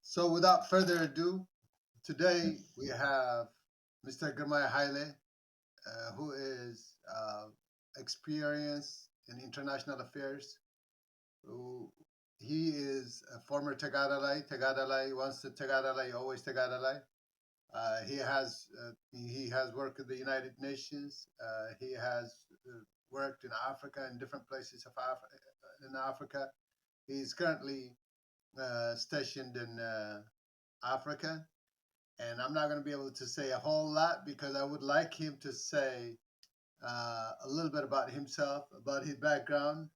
So without further ado, today we have Mr. Girmay Haile, who is experienced in international affairs. Who, he is a former Tagadalai. Tagadalai, once the Tagadalai, always Tagadalai. He has worked in the United Nations. He has worked in Africa, in different places in Africa. He's currently stationed in Africa, and I'm not going to be able to say a whole lot because I would like him to say a little bit about himself, about his background.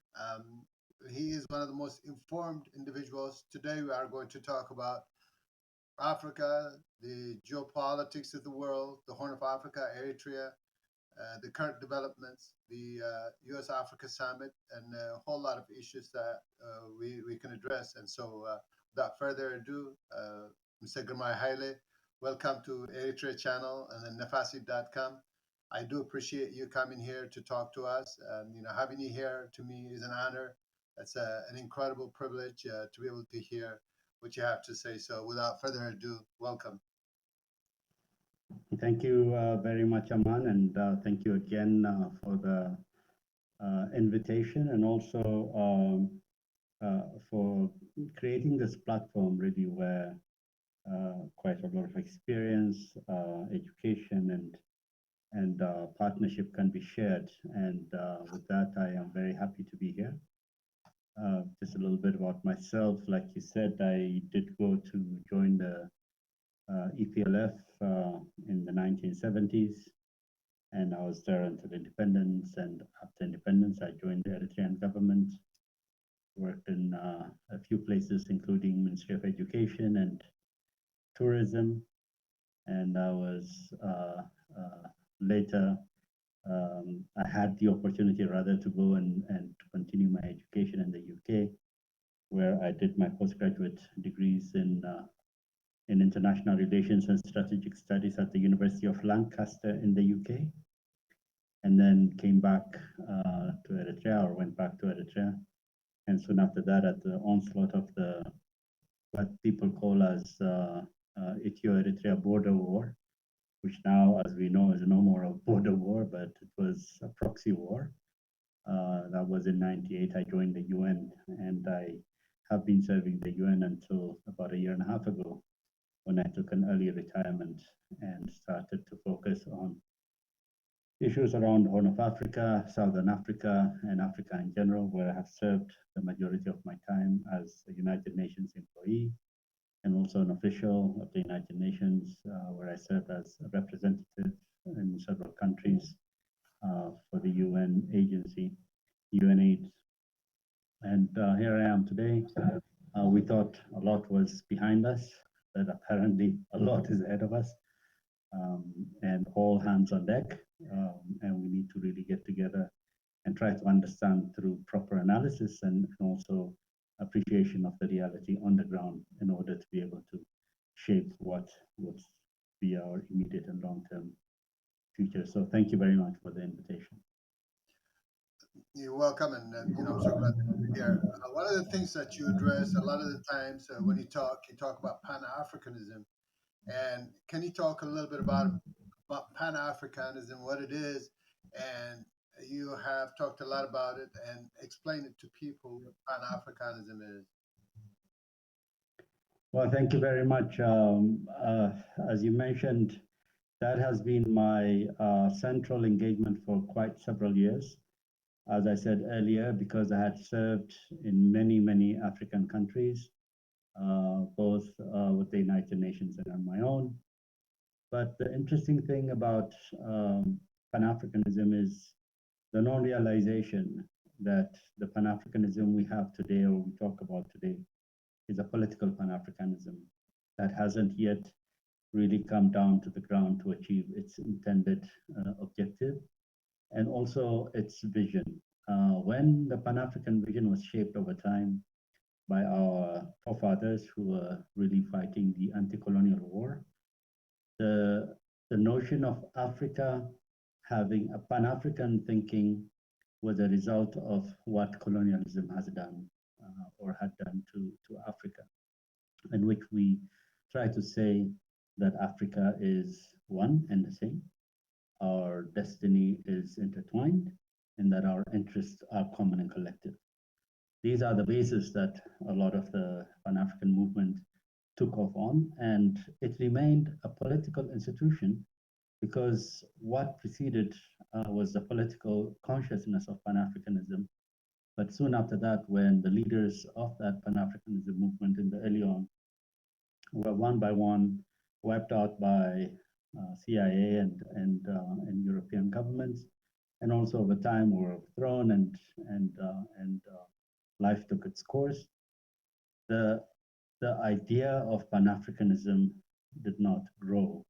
He is one of the most informed individuals. Today, we are going to talk about Africa, the geopolitics of the world, the Horn of Africa, Eritrea, the current developments, the U.S. Africa Summit, and a whole lot of issues that we can address. And so, without further ado, Mr. Girmay Haile, welcome to Eritrea channel and then nafasi.com. I do appreciate you coming here to talk to us. And having you here to me is an honor. It's an incredible privilege to be able to hear what you have to say. So, without further ado, welcome. Thank you very much, Aman, and thank you again for the invitation and also for creating this platform really where quite a lot of experience, education, and partnership can be shared. And with that, I am very happy to be here. Just a little bit about myself. Like you said, I did go to join the EPLF in the 1970s, and I was there until independence. And after independence, I joined the Eritrean government, worked in a few places, including Ministry of Education and Tourism. And I was later, I had the opportunity rather to go and to continue my education in the UK, where I did my postgraduate degrees in international relations and strategic studies at the University of Lancaster in the UK, and then came back to Eritrea, or went back to Eritrea. And soon after that, at the onslaught of what people call as Ethiopia-Eritrea border war, which now, as we know, is no more a border war, but it was a proxy war. That was in '98. I joined the UN, and I have been serving the UN until about a year and a half ago, when I took an early retirement and started to focus on issues around Horn of Africa, Southern Africa, and Africa in general, where I have served the majority of my time as a United Nations employee and also an official of the United Nations, where I served as a representative in several countries for the UN agency, UNAIDS. And here I am today. We thought a lot was behind us, but apparently a lot is ahead of us, and all hands on deck. And we need to really get together and try to understand through proper analysis and also appreciation of the reality on the ground in order to be able to shape what would be our immediate and long-term future. So thank you very much for the invitation. You're welcome, and I'm so glad to be here. One of the things that you address a lot of the times when you talk about Pan-Africanism. And can you talk a little bit about Pan-Africanism, what it is, and you have talked a lot about it, and explain it to people what Pan-Africanism is. Well, thank you very much. As you mentioned, that has been my central engagement for quite several years. As I said earlier, because I had served in many, many African countries, both with the United Nations and on my own. But the interesting thing about Pan-Africanism is the non-realization that the Pan-Africanism we have today, or we talk about today, is a political Pan-Africanism that hasn't yet really come down to the ground to achieve its intended objective, and also its vision. When the Pan-African vision was shaped over time by our forefathers who were really fighting the anti-colonial war, the notion of Africa having a Pan-African thinking was a result of what colonialism has done or had done to Africa. in which we try to say that Africa is one and the same, our destiny is intertwined, and that our interests are common and collective. These are the bases that a lot of the Pan-African movement took off on, and it remained a political institution because what preceded was the political consciousness of Pan-Africanism. But soon after that, when the leaders of that Pan-Africanism movement in the early on were one by one wiped out by CIA and European governments, and also over time were overthrown and life took its course. The idea of Pan-Africanism did not grow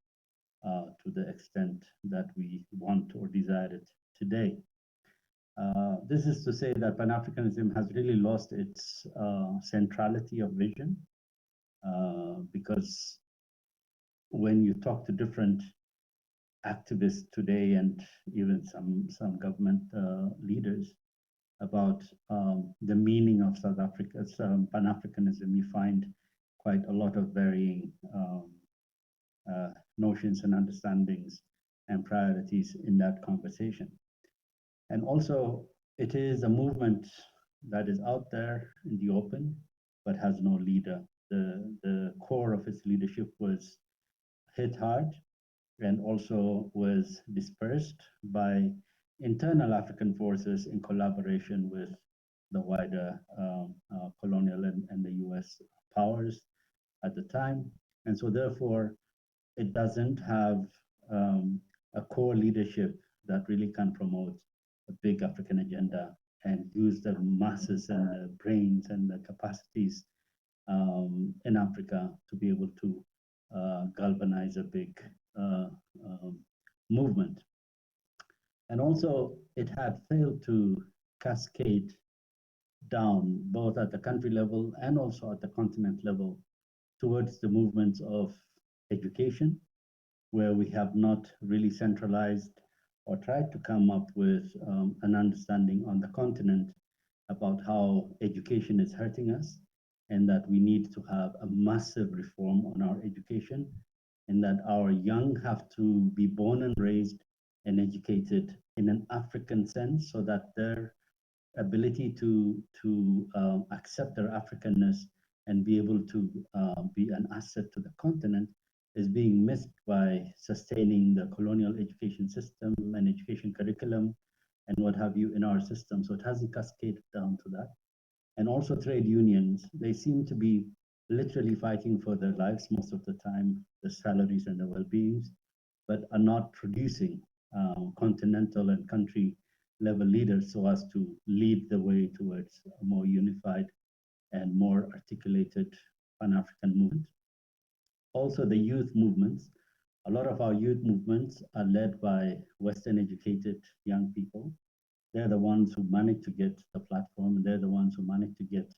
to the extent that we want or desire it today. This is to say that Pan-Africanism has really lost its centrality of vision because when you talk to different activists today and even some government leaders about the meaning of South Africa's Pan-Africanism, you find quite a lot of varying notions and understandings and priorities in that conversation. And also, it is a movement that is out there in the open, but has no leader. The core of its leadership was hit hard and also was dispersed by internal African forces in collaboration with the wider colonial and the U.S. powers at the time. And so therefore, it doesn't have a core leadership that really can promote a big African agenda and use the masses and the brains and the capacities in Africa to be able to galvanize a big movement. And also, it had failed to cascade down both at the country level and also at the continent level towards the movements of education, where we have not really centralized or tried to come up with an understanding on the continent about how education is hurting us, and that we need to have a massive reform on our education, and that our young have to be born and raised and educated in an African sense, so that their ability to accept their Africanness and be able to be an asset to the continent is being missed by sustaining the colonial education system and education curriculum and what have you in our system. So it hasn't cascaded down to that. And also trade unions, they seem to be literally fighting for their lives most of the time, the salaries and the well-beings, but are not producing continental and country level leaders so as to lead the way towards a more unified and more articulated Pan-African movement. Also the youth movements, a lot of our youth movements are led by Western educated young people. They're the ones who manage to get the platform. They're the ones who manage to get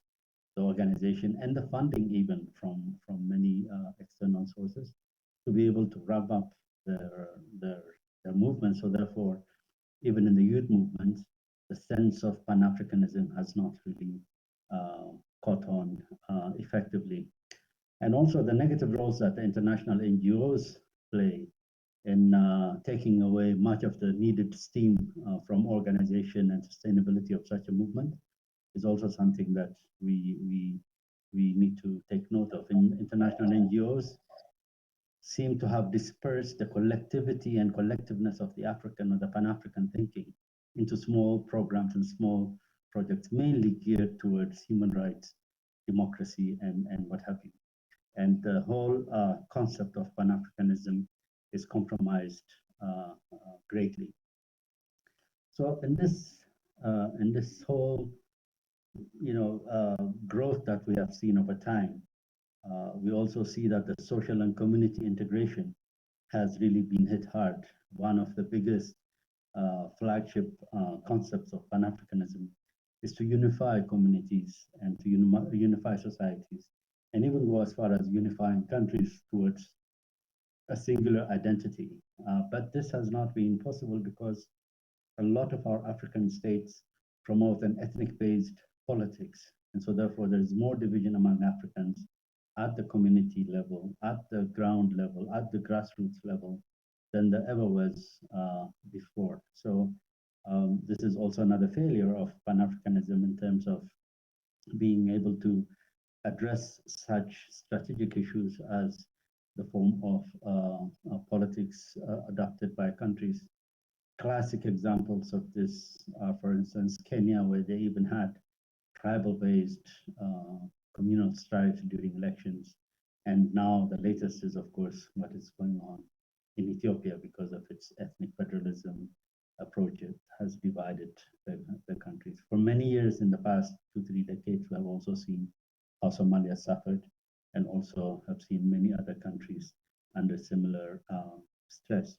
the organization and the funding even from many external sources to be able to ramp up their movement. So therefore, even in the youth movement, the sense of Pan-Africanism has not really caught on effectively. And also the negative roles that the international NGOs play in taking away much of the needed steam from organization and sustainability of such a movement is also something that we need to take note of. International NGOs seem to have dispersed the collectivity and collectiveness of the African or the Pan-African thinking into small programs and small projects, mainly geared towards human rights, democracy, and what have you. And the whole concept of Pan-Africanism is compromised greatly. So in this whole growth that we have seen over time, we also see that the social and community integration has really been hit hard. One of the biggest flagship concepts of Pan-Africanism is to unify communities and to unify societies, and even go as far as unifying countries towards a singular identity. But this has not been possible because a lot of our African states promote an ethnic-based politics. And so therefore there's more division among Africans at the community level, at the ground level, at the grassroots level than there ever was before. So this is also another failure of Pan-Africanism in terms of being able to address such strategic issues as the form of politics adopted by countries. Classic examples of this are, for instance, Kenya, where they even had tribal-based communal strife during elections. And now the latest is, of course, what is going on in Ethiopia because of its ethnic federalism approach. It has divided the countries. For many years in the past 2-3 decades, we have also seen how Somalia suffered and also have seen many other countries under similar stress.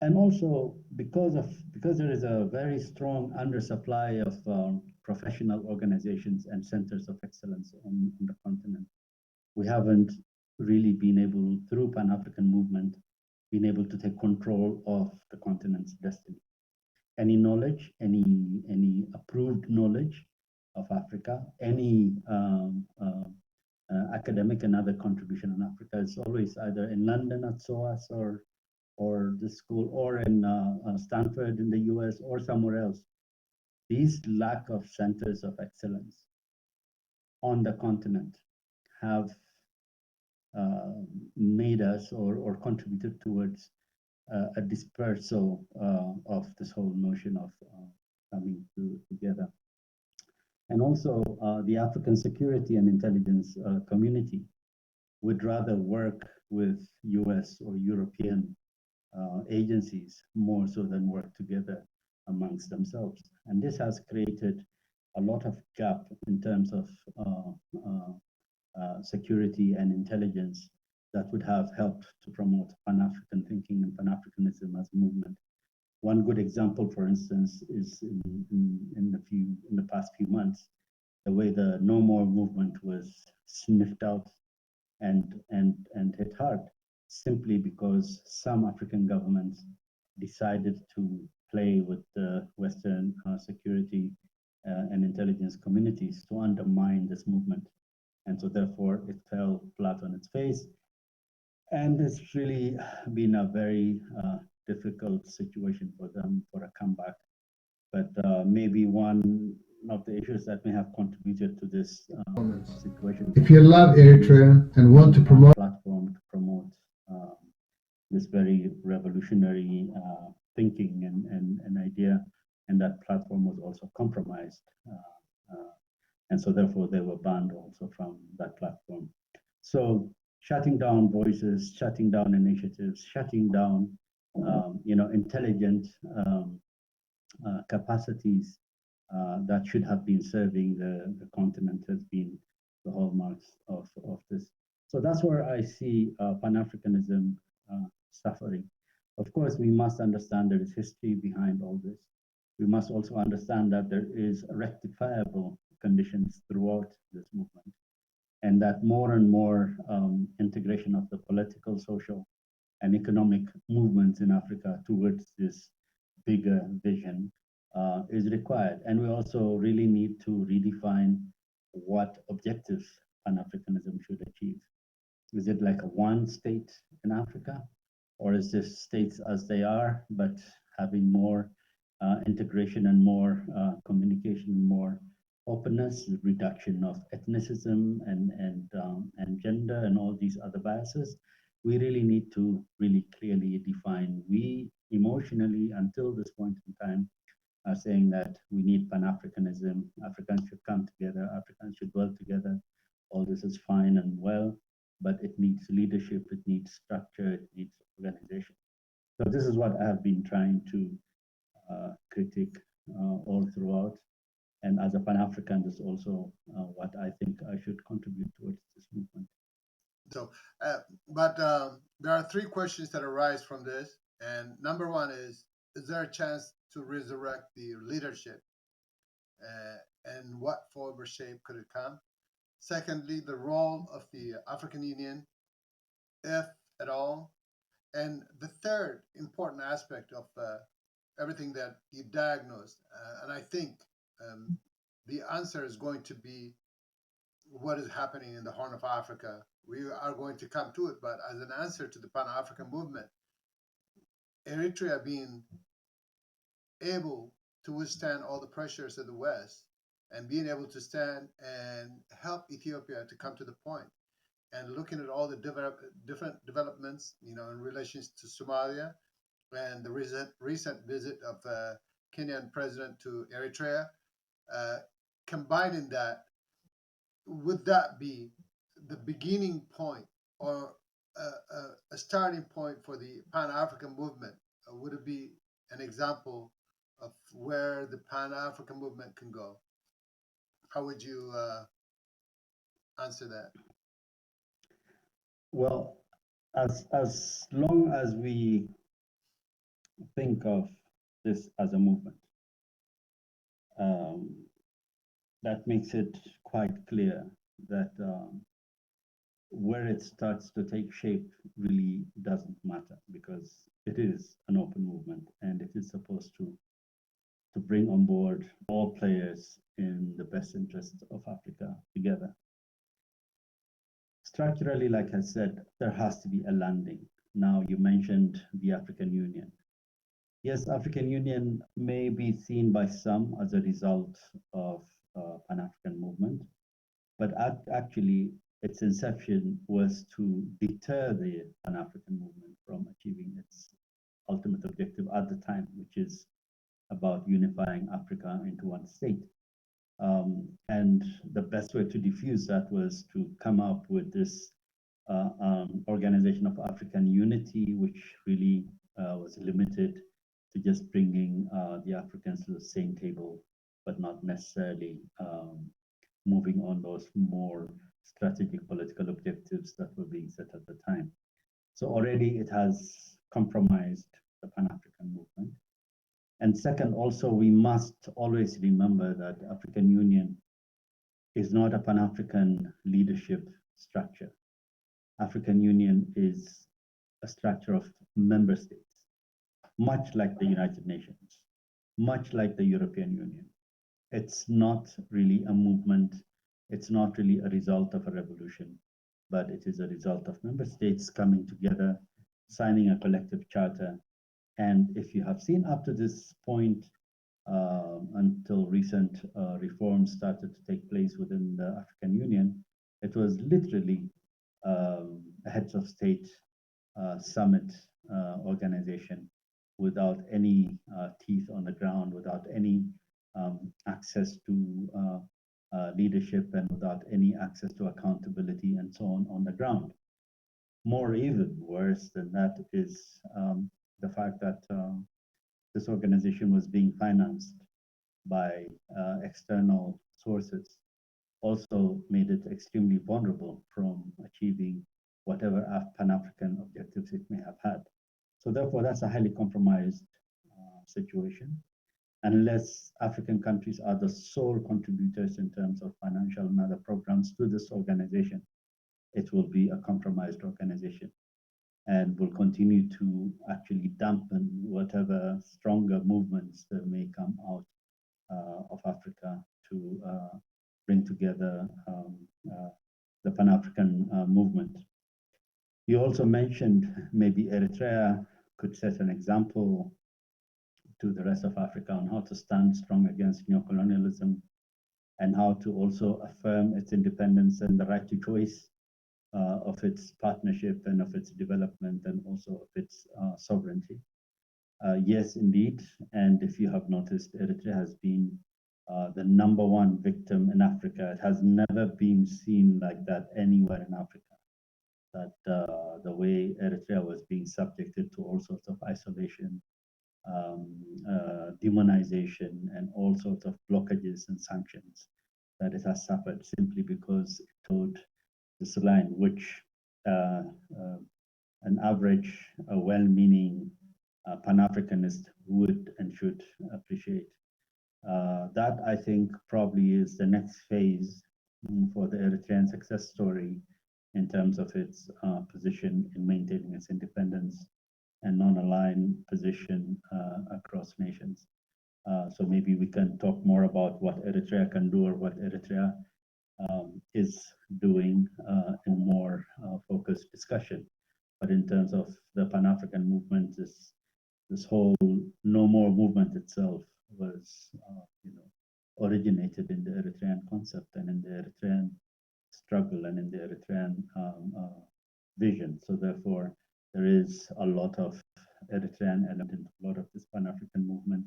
And also because there is a very strong undersupply of professional organizations and centers of excellence on the continent, we haven't really been able, through Pan-African movement, been able to take control of the continent's destiny. Any knowledge, any approved knowledge of Africa, any academic and other contribution on Africa is always either in London at SOAS or the school, or in Stanford in the US or somewhere else. These lack of centers of excellence on the continent have made us or contributed towards a dispersal of this whole notion of coming together. And also the African security and intelligence community would rather work with US or European agencies more so than work together amongst themselves. And this has created a lot of gap in terms of security and intelligence that would have helped to promote Pan-African thinking and Pan-Africanism as a movement. One good example, for instance, is in the past few months, the way the No More movement was sniffed out and hit hard, simply because some African governments decided to play with the Western security and intelligence communities to undermine this movement. And so therefore it fell flat on its face. And it's really been a very difficult situation for them for a comeback. But maybe one of the issues that may have contributed to this situation. If you love Eritrea and want to promote platform to promote this very revolutionary thinking and idea, and that platform was also compromised. And so therefore they were banned also from that platform. So shutting down voices, shutting down initiatives, shutting down intelligent capacities that should have been serving the continent has been the hallmarks of this. So that's where I see Pan-Africanism suffering. Of course, we must understand there is history behind all this. We must also understand that there is rectifiable conditions throughout this movement, and that more and more integration of the political, social, and economic movements in Africa towards this bigger vision is required. And we also really need to redefine what objectives Pan-Africanism should achieve. Is it like a one state in Africa? Or is this states as they are, but having more integration and more communication, more openness, reduction of ethnicism and gender and all these other biases? We really need to really clearly define. We emotionally, until this point in time, are saying that we need Pan-Africanism. Africans should come together. Africans should work together. All this is fine and well, but it needs leadership, it needs structure, it needs organization. So this is what I have been trying to critique all throughout. And as a Pan-African, this is also what I think I should contribute towards this movement. So, but there are three questions that arise from this. And number one is there a chance to resurrect the leadership? And what form or shape could it come? Secondly, the role of the African Union, if at all. And the third important aspect of everything that you diagnosed, and I think the answer is going to be what is happening in the Horn of Africa. We are going to come to it, but as an answer to the Pan-African movement, Eritrea being able to withstand all the pressures of the West and being able to stand and help Ethiopia to come to the point, and looking at all the different developments, in relation to Somalia and the recent visit of Kenyan president to Eritrea, combining that, would that be the beginning point or a starting point for the Pan-African movement? Would it be an example of where the Pan-African movement can go? How would you answer that? Well, as long as we think of this as a movement, that makes it quite clear that where it starts to take shape really doesn't matter, because it is an open movement and it is supposed to bring on board all players in the best interests of Africa together. Structurally, like I said, there has to be a landing. Now, you mentioned the African Union. Yes, African Union may be seen by some as a result of Pan-African movement, but actually its inception was to deter the Pan-African movement from achieving its ultimate objective at the time, which is about unifying Africa into one state. And the best way to diffuse that was to come up with this Organization of African Unity, which really was limited to just bringing the Africans to the same table, but not necessarily moving on those more strategic political objectives that were being set at the time. So already it has compromised the Pan-African movement. And second, also, we must always remember that African Union is not a Pan-African leadership structure. African Union is a structure of member states, much like the United Nations, much like the European Union. It's not really a movement. It's not really a result of a revolution, but it is a result of member states coming together, signing a collective charter. And if you have seen up to this point, until recent reforms started to take place within the African Union, it was literally a heads of state summit organization without any teeth on the ground, without any access to leadership, and without any access to accountability and so on the ground. More even worse than that is the fact that this organization was being financed by external sources, also made it extremely vulnerable from achieving whatever Pan-African objectives it may have had. So therefore, that's a highly compromised situation. Unless African countries are the sole contributors in terms of financial and other programs to this organization, it will be a compromised organization and will continue to actually dampen whatever stronger movements that may come out of Africa to bring together the Pan-African movement. You also mentioned maybe Eritrea could set an example to the rest of Africa on how to stand strong against neocolonialism and how to also affirm its independence and the right to choice of its partnership and of its development and also of its sovereignty. Yes, indeed. And if you have noticed, Eritrea has been the #1 victim in Africa. It has never been seen like that anywhere in Africa. That the way Eritrea was being subjected to all sorts of isolation, demonization, and all sorts of blockages and sanctions that it has suffered simply because it towed this line, which an average, well-meaning Pan-Africanist would and should appreciate. That, I think, probably is the next phase for the Eritrean success story in terms of its position in maintaining its independence and non-aligned position across nations. So maybe we can talk more about what Eritrea can do or what Eritrea is doing in more focused discussion. But in terms of the Pan-African movement, this whole no more movement itself was, originated in the Eritrean concept and in the Eritrean struggle and in the Eritrean vision. So therefore, there is a lot of Eritrean element, a lot of this Pan-African movement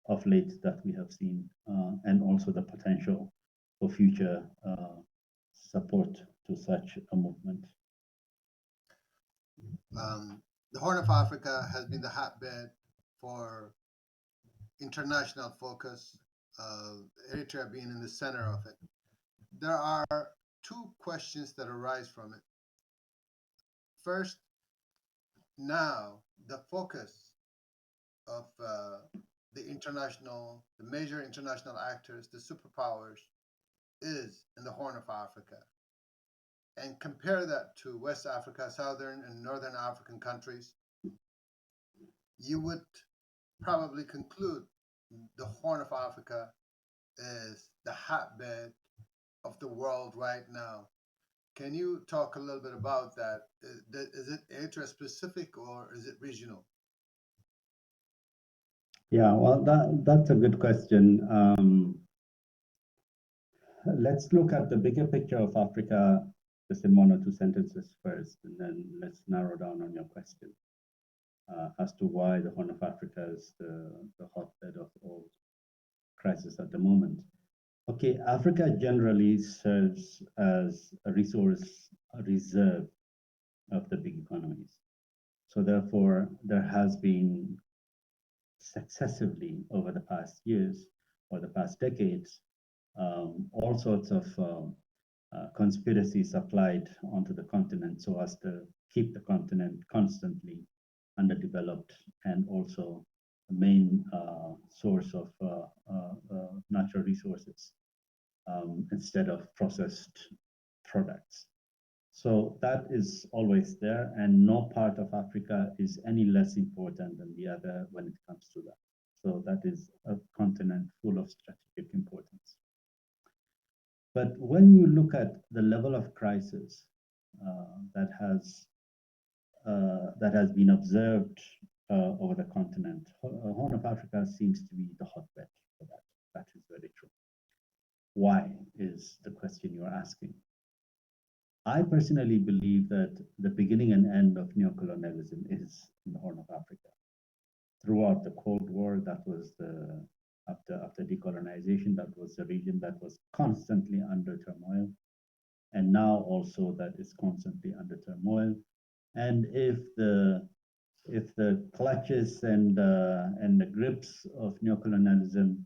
of late that we have seen, and also the potential for future support to such a movement. The Horn of Africa has been the hotbed for international focus, Eritrea being in the center of it. There are two questions that arise from it. First, now the focus of the major international actors, the superpowers, is in the Horn of Africa. And compare that to West Africa, Southern and Northern African countries, you would probably conclude the Horn of Africa is the hotbed of the world right now. Can you talk a little bit about that? Is it Eritrea specific or is it regional? Yeah, well, that's a good question. Let's look at the bigger picture of Africa just in one or two sentences first, and then let's narrow down on your question as to why the Horn of Africa is the hotbed of all crisis at the moment. Okay, Africa generally serves as a reserve of the big economies. So therefore, there has been successively over the past years or the past decades, all sorts of conspiracies applied onto the continent so as to keep the continent constantly underdeveloped and also the main source of natural resources instead of processed products. So that is always there, and no part of Africa is any less important than the other when it comes to that. So that is a continent full of strategic importance. But when you look at the level of crisis that has been observed over the continent, Horn of Africa seems to be the hotbed for that. That is very true. Why is the question you're asking? I personally believe that the beginning and end of neocolonialism is in the Horn of Africa. Throughout the Cold War, that was after decolonization, that was the region that was constantly under turmoil, and now also that is constantly under turmoil. And if the clutches and the grips of neocolonialism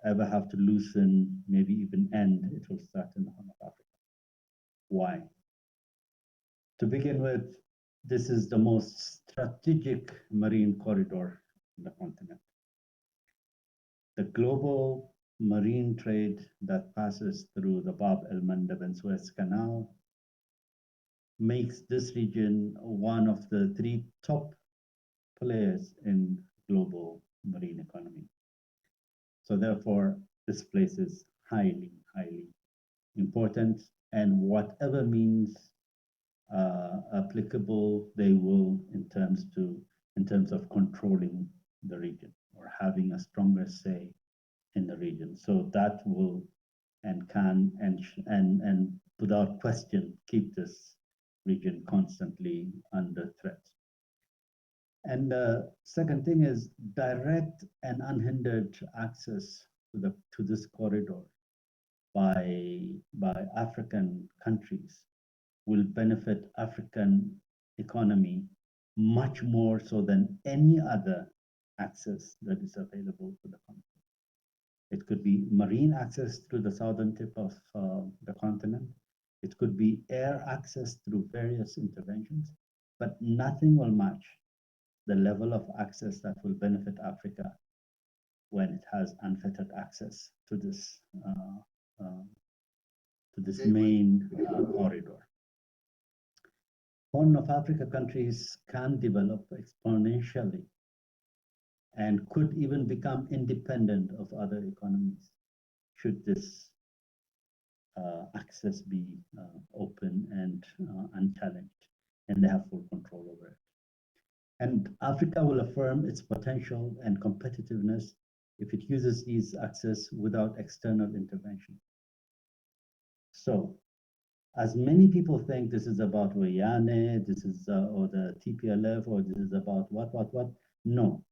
ever have to loosen, maybe even end, it will start in the Horn of Africa. Why? To begin with, this is the most strategic marine corridor in the continent. The global marine trade that passes through the Bab el-Mandeb and Suez Canal makes this region one of the three top players in global marine economy. So therefore, this place is highly, highly important, and whatever means applicable, they will in terms of controlling the region or having a stronger say in the region. So that will and can and without question keep this region constantly under threat. And the second thing is direct and unhindered access to this corridor by African countries will benefit African economy much more so than any other access that is available to the continent. It could be marine access through the southern tip of the continent. It could be air access through various interventions, but nothing will match the level of access that will benefit Africa when it has unfettered access to this main corridor. Horn of Africa countries can develop exponentially and could even become independent of other economies should this access be open and unchallenged, and they have full control over it. And Africa will affirm its potential and competitiveness if it uses these access without external intervention. So, as many people think this is about Wayane, this is or the TPLF, or this is about what? No.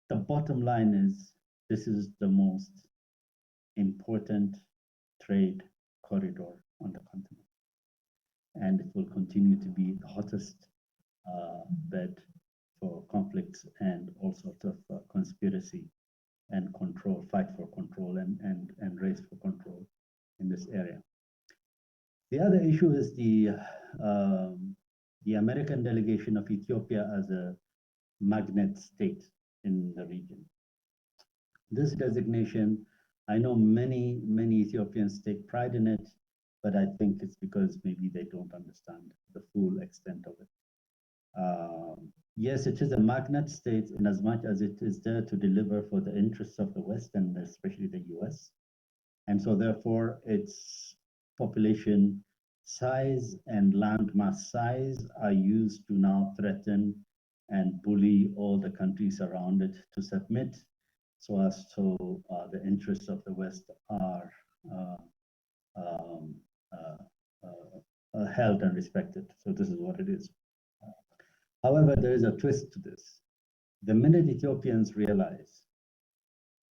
The bottom line is this is the most important trade corridor on the continent, and it will continue to be the hottest bed for conflicts and all sorts of conspiracy and control, fight for control and race for control in this area. The other issue is the American delegation of Ethiopia as a magnet state in the region. This designation, I know many Ethiopians take pride in it, but I think it's because maybe they don't understand the full extent of it. Yes, it is a magnet state in as much as it is there to deliver for the interests of the West and especially the U.S. And so therefore its population size and landmass size are used to now threaten and bully all the countries around it to submit, so as to the interests of the West are held and respected. So this is what it is. However, there is a twist to this. The minute Ethiopians realize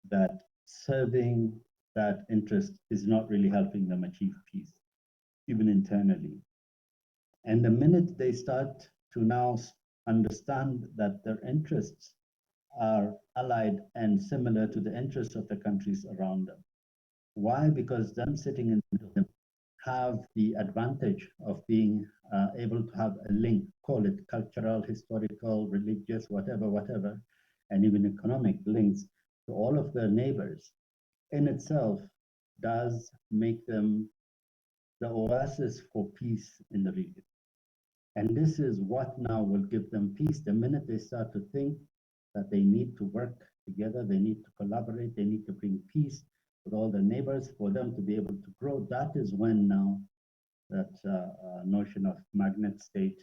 that serving that interest is not really helping them achieve peace, even internally, and the minute they start to now understand that their interests are allied and similar to the interests of the countries around them. Why? Because them sitting in the middle have the advantage of being able to have a link, call it cultural, historical, religious, whatever, and even economic links to all of their neighbors, in itself does make them the oasis for peace in the region. And this is what now will give them peace. The minute they start to think that they need to work together, they need to collaborate, they need to bring peace with all their neighbors for them to be able to grow, that is when now that notion of magnet state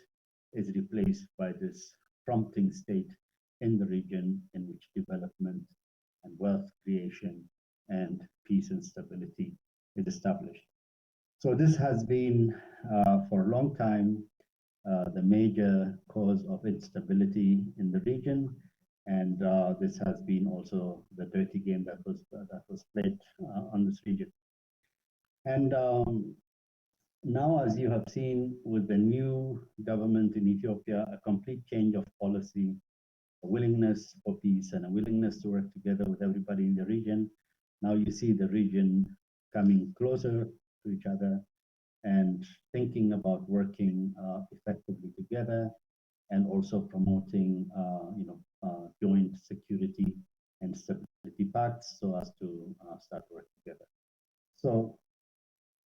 is replaced by this prompting state in the region in which development and wealth creation and peace and stability is established. So this has been for a long time the major cause of instability in the region, and this has been also the dirty game that was played on this region. And now, as you have seen with the new government in Ethiopia, a complete change of policy, a willingness for peace and a willingness to work together with everybody in the region. Now you see the region coming closer to each other and thinking about working effectively together, and also promoting joint security and stability pacts so as to start working together. So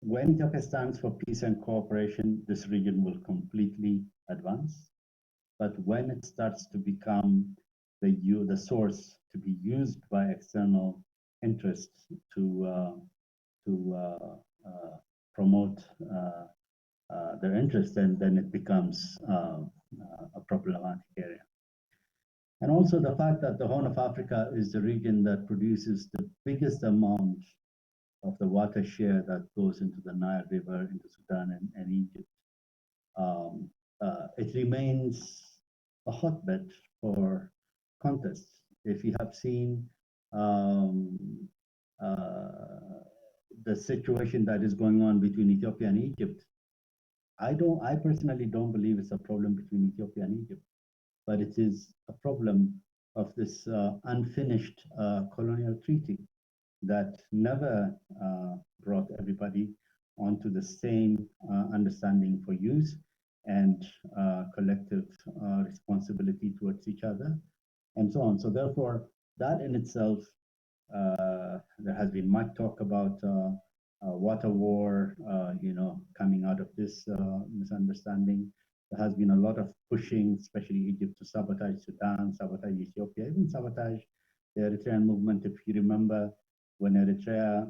when Ethiopia stands for peace and cooperation, this region will completely advance. But when it starts to become the source to be used by external interests to promote their interest, then it becomes a problematic area. And also the fact that the Horn of Africa is the region that produces the biggest amount of the water share that goes into the Nile River, into Sudan and Egypt. It remains a hotbed for contests. If you have seen the situation that is going on between Ethiopia and Egypt, I personally don't believe it's a problem between Ethiopia and Egypt, but it is a problem of this unfinished colonial treaty that never brought everybody onto the same understanding for use and collective responsibility towards each other, and so on. So therefore, that in itself, there has been much talk about water war, coming out of this misunderstanding. There has been a lot of pushing, especially Egypt, to sabotage Sudan, sabotage Ethiopia, even sabotage the Eritrean movement. If you remember, when Eritrea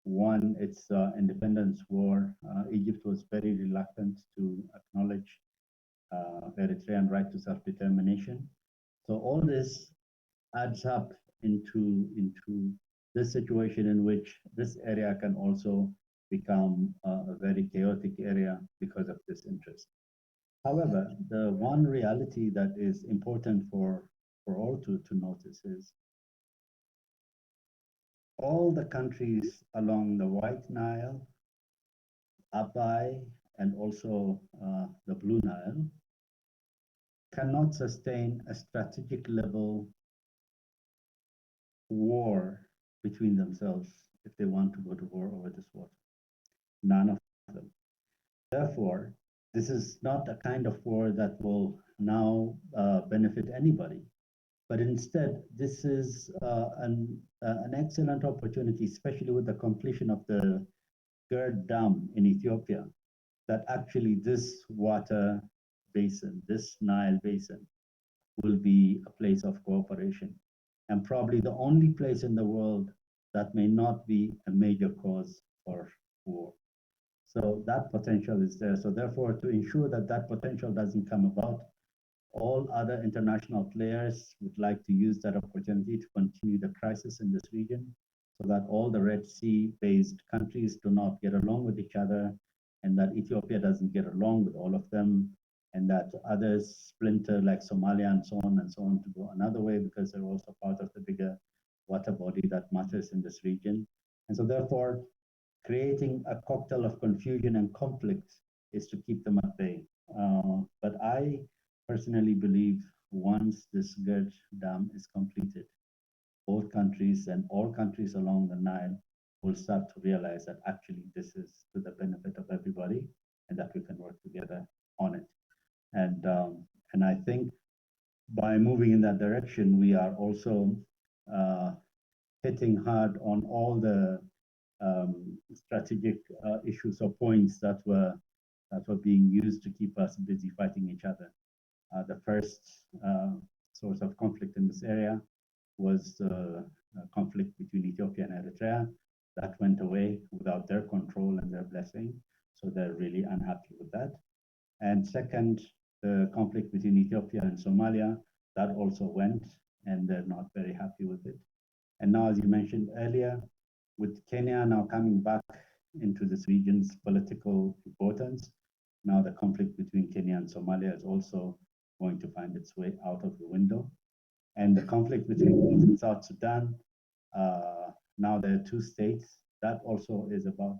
One, its independence war. Egypt was very reluctant to acknowledge Eritrean right to self-determination. So all this adds up into this situation in which this area can also become a very chaotic area because of this interest. However, the one reality that is important for all to notice is all the countries along the White Nile, Abai, and also the Blue Nile cannot sustain a strategic level war between themselves if they want to go to war over this water. None of them. Therefore, this is not a kind of war that will now benefit anybody, but instead, this is an excellent opportunity, especially with the completion of the Gerd Dam in Ethiopia, that actually this water basin, this Nile basin, will be a place of cooperation, and probably the only place in the world that may not be a major cause for war. So that potential is there. So therefore, to ensure that that potential doesn't come about, all other international players would like to use that opportunity to continue the crisis in this region so that all the Red Sea-based countries do not get along with each other, and that Ethiopia doesn't get along with all of them, and that others splinter like Somalia and so on to go another way because they're also part of the bigger water body that matters in this region. And so therefore, creating a cocktail of confusion and conflict is to keep them at bay. But I personally believe once this Gerd Dam is completed, both countries and all countries along the Nile will start to realize that actually this is to the benefit of everybody and that we can work together on it. And I think by moving in that direction, we are also uh, hitting hard on all the strategic issues or points that were being used to keep us busy fighting each other. The first source of conflict in this area was the conflict between Ethiopia and Eritrea. That went away without their control and their blessing, so they're really unhappy with that. And second, the conflict between Ethiopia and Somalia, that also went, and they're not very happy with it. And now, as you mentioned earlier, with Kenya now coming back into this region's political importance, now the conflict between Kenya and Somalia is also going to find its way out of the window. And the conflict between North and South Sudan, now there are two states. That also is about,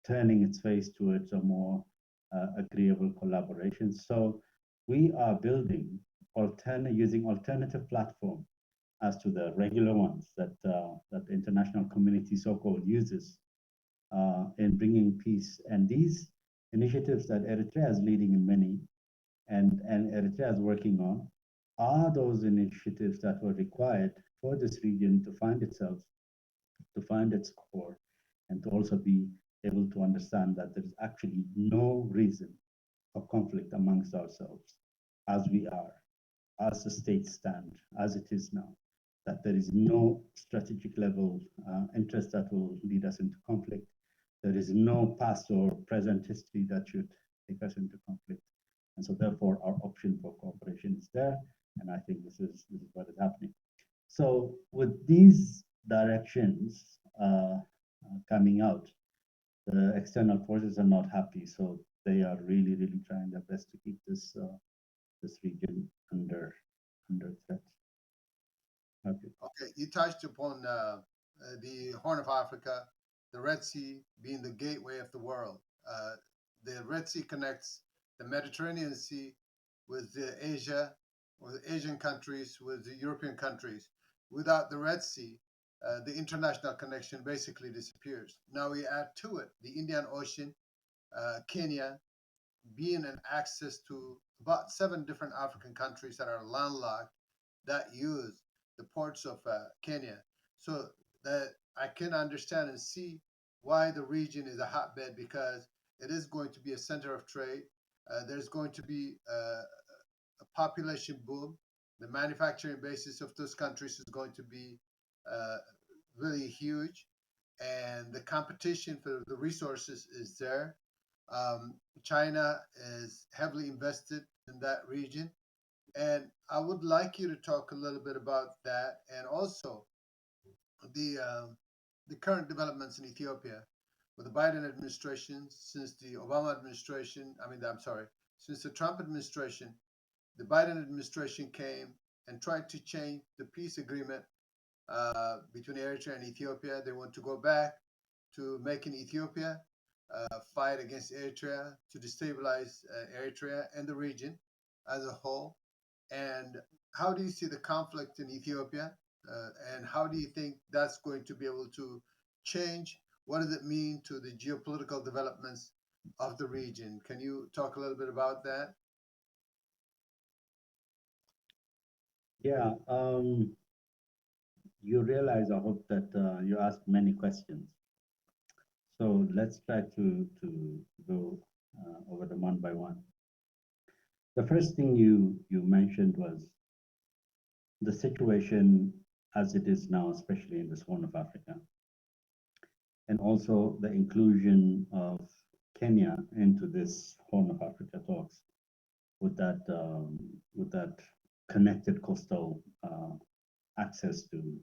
turning its face towards a more agreeable collaboration. So we are building using alternative platform as to the regular ones that that the international community so-called uses in bringing peace. And these initiatives that Eritrea is leading in many, and Eritrea is working on, are those initiatives that were required for this region to find itself, to find its core, and to also be able to understand that there is actually no reason for conflict amongst ourselves as we are, as the state stand, as it is now, that there is no strategic level interest that will lead us into conflict. There is no past or present history that should take us into conflict. And so therefore our option for cooperation is there. And I think this is what is happening. So with these directions coming out, the external forces are not happy. So they are really, really trying their best to keep this this region under threat. Okay. Okay, you touched upon the Horn of Africa, the Red Sea being the gateway of the world. The Red Sea connects the Mediterranean Sea with the Asia, or the Asian countries, with the European countries. Without the Red Sea, the international connection basically disappears. Now we add to it the Indian Ocean, Kenya being an access to about 7 different African countries that are landlocked that use the ports of Kenya. So that I can understand and see why the region is a hotbed, because it is going to be a center of trade. There's going to be a population boom. The manufacturing basis of those countries is going to be uh, really huge, and the competition for the resources is there. China is heavily invested in that region, and I would like you to talk a little bit about that, and also the the current developments in Ethiopia with the Biden administration since the Obama administration. I'm sorry, since the Trump administration, the Biden administration came and tried to change the peace agreement between Eritrea and Ethiopia. They want to go back to making Ethiopia fight against Eritrea to destabilize Eritrea and the region as a whole. And how do you see the conflict in Ethiopia? And how do you think that's going to be able to change? What does it mean to the geopolitical developments of the region? Can you talk a little bit about that? Yeah, you realize, I hope that you asked many questions. So let's try to go over them one by one. The first thing you mentioned was the situation as it is now, especially in this Horn of Africa, and also the inclusion of Kenya into this Horn of Africa talks with that connected coastal access to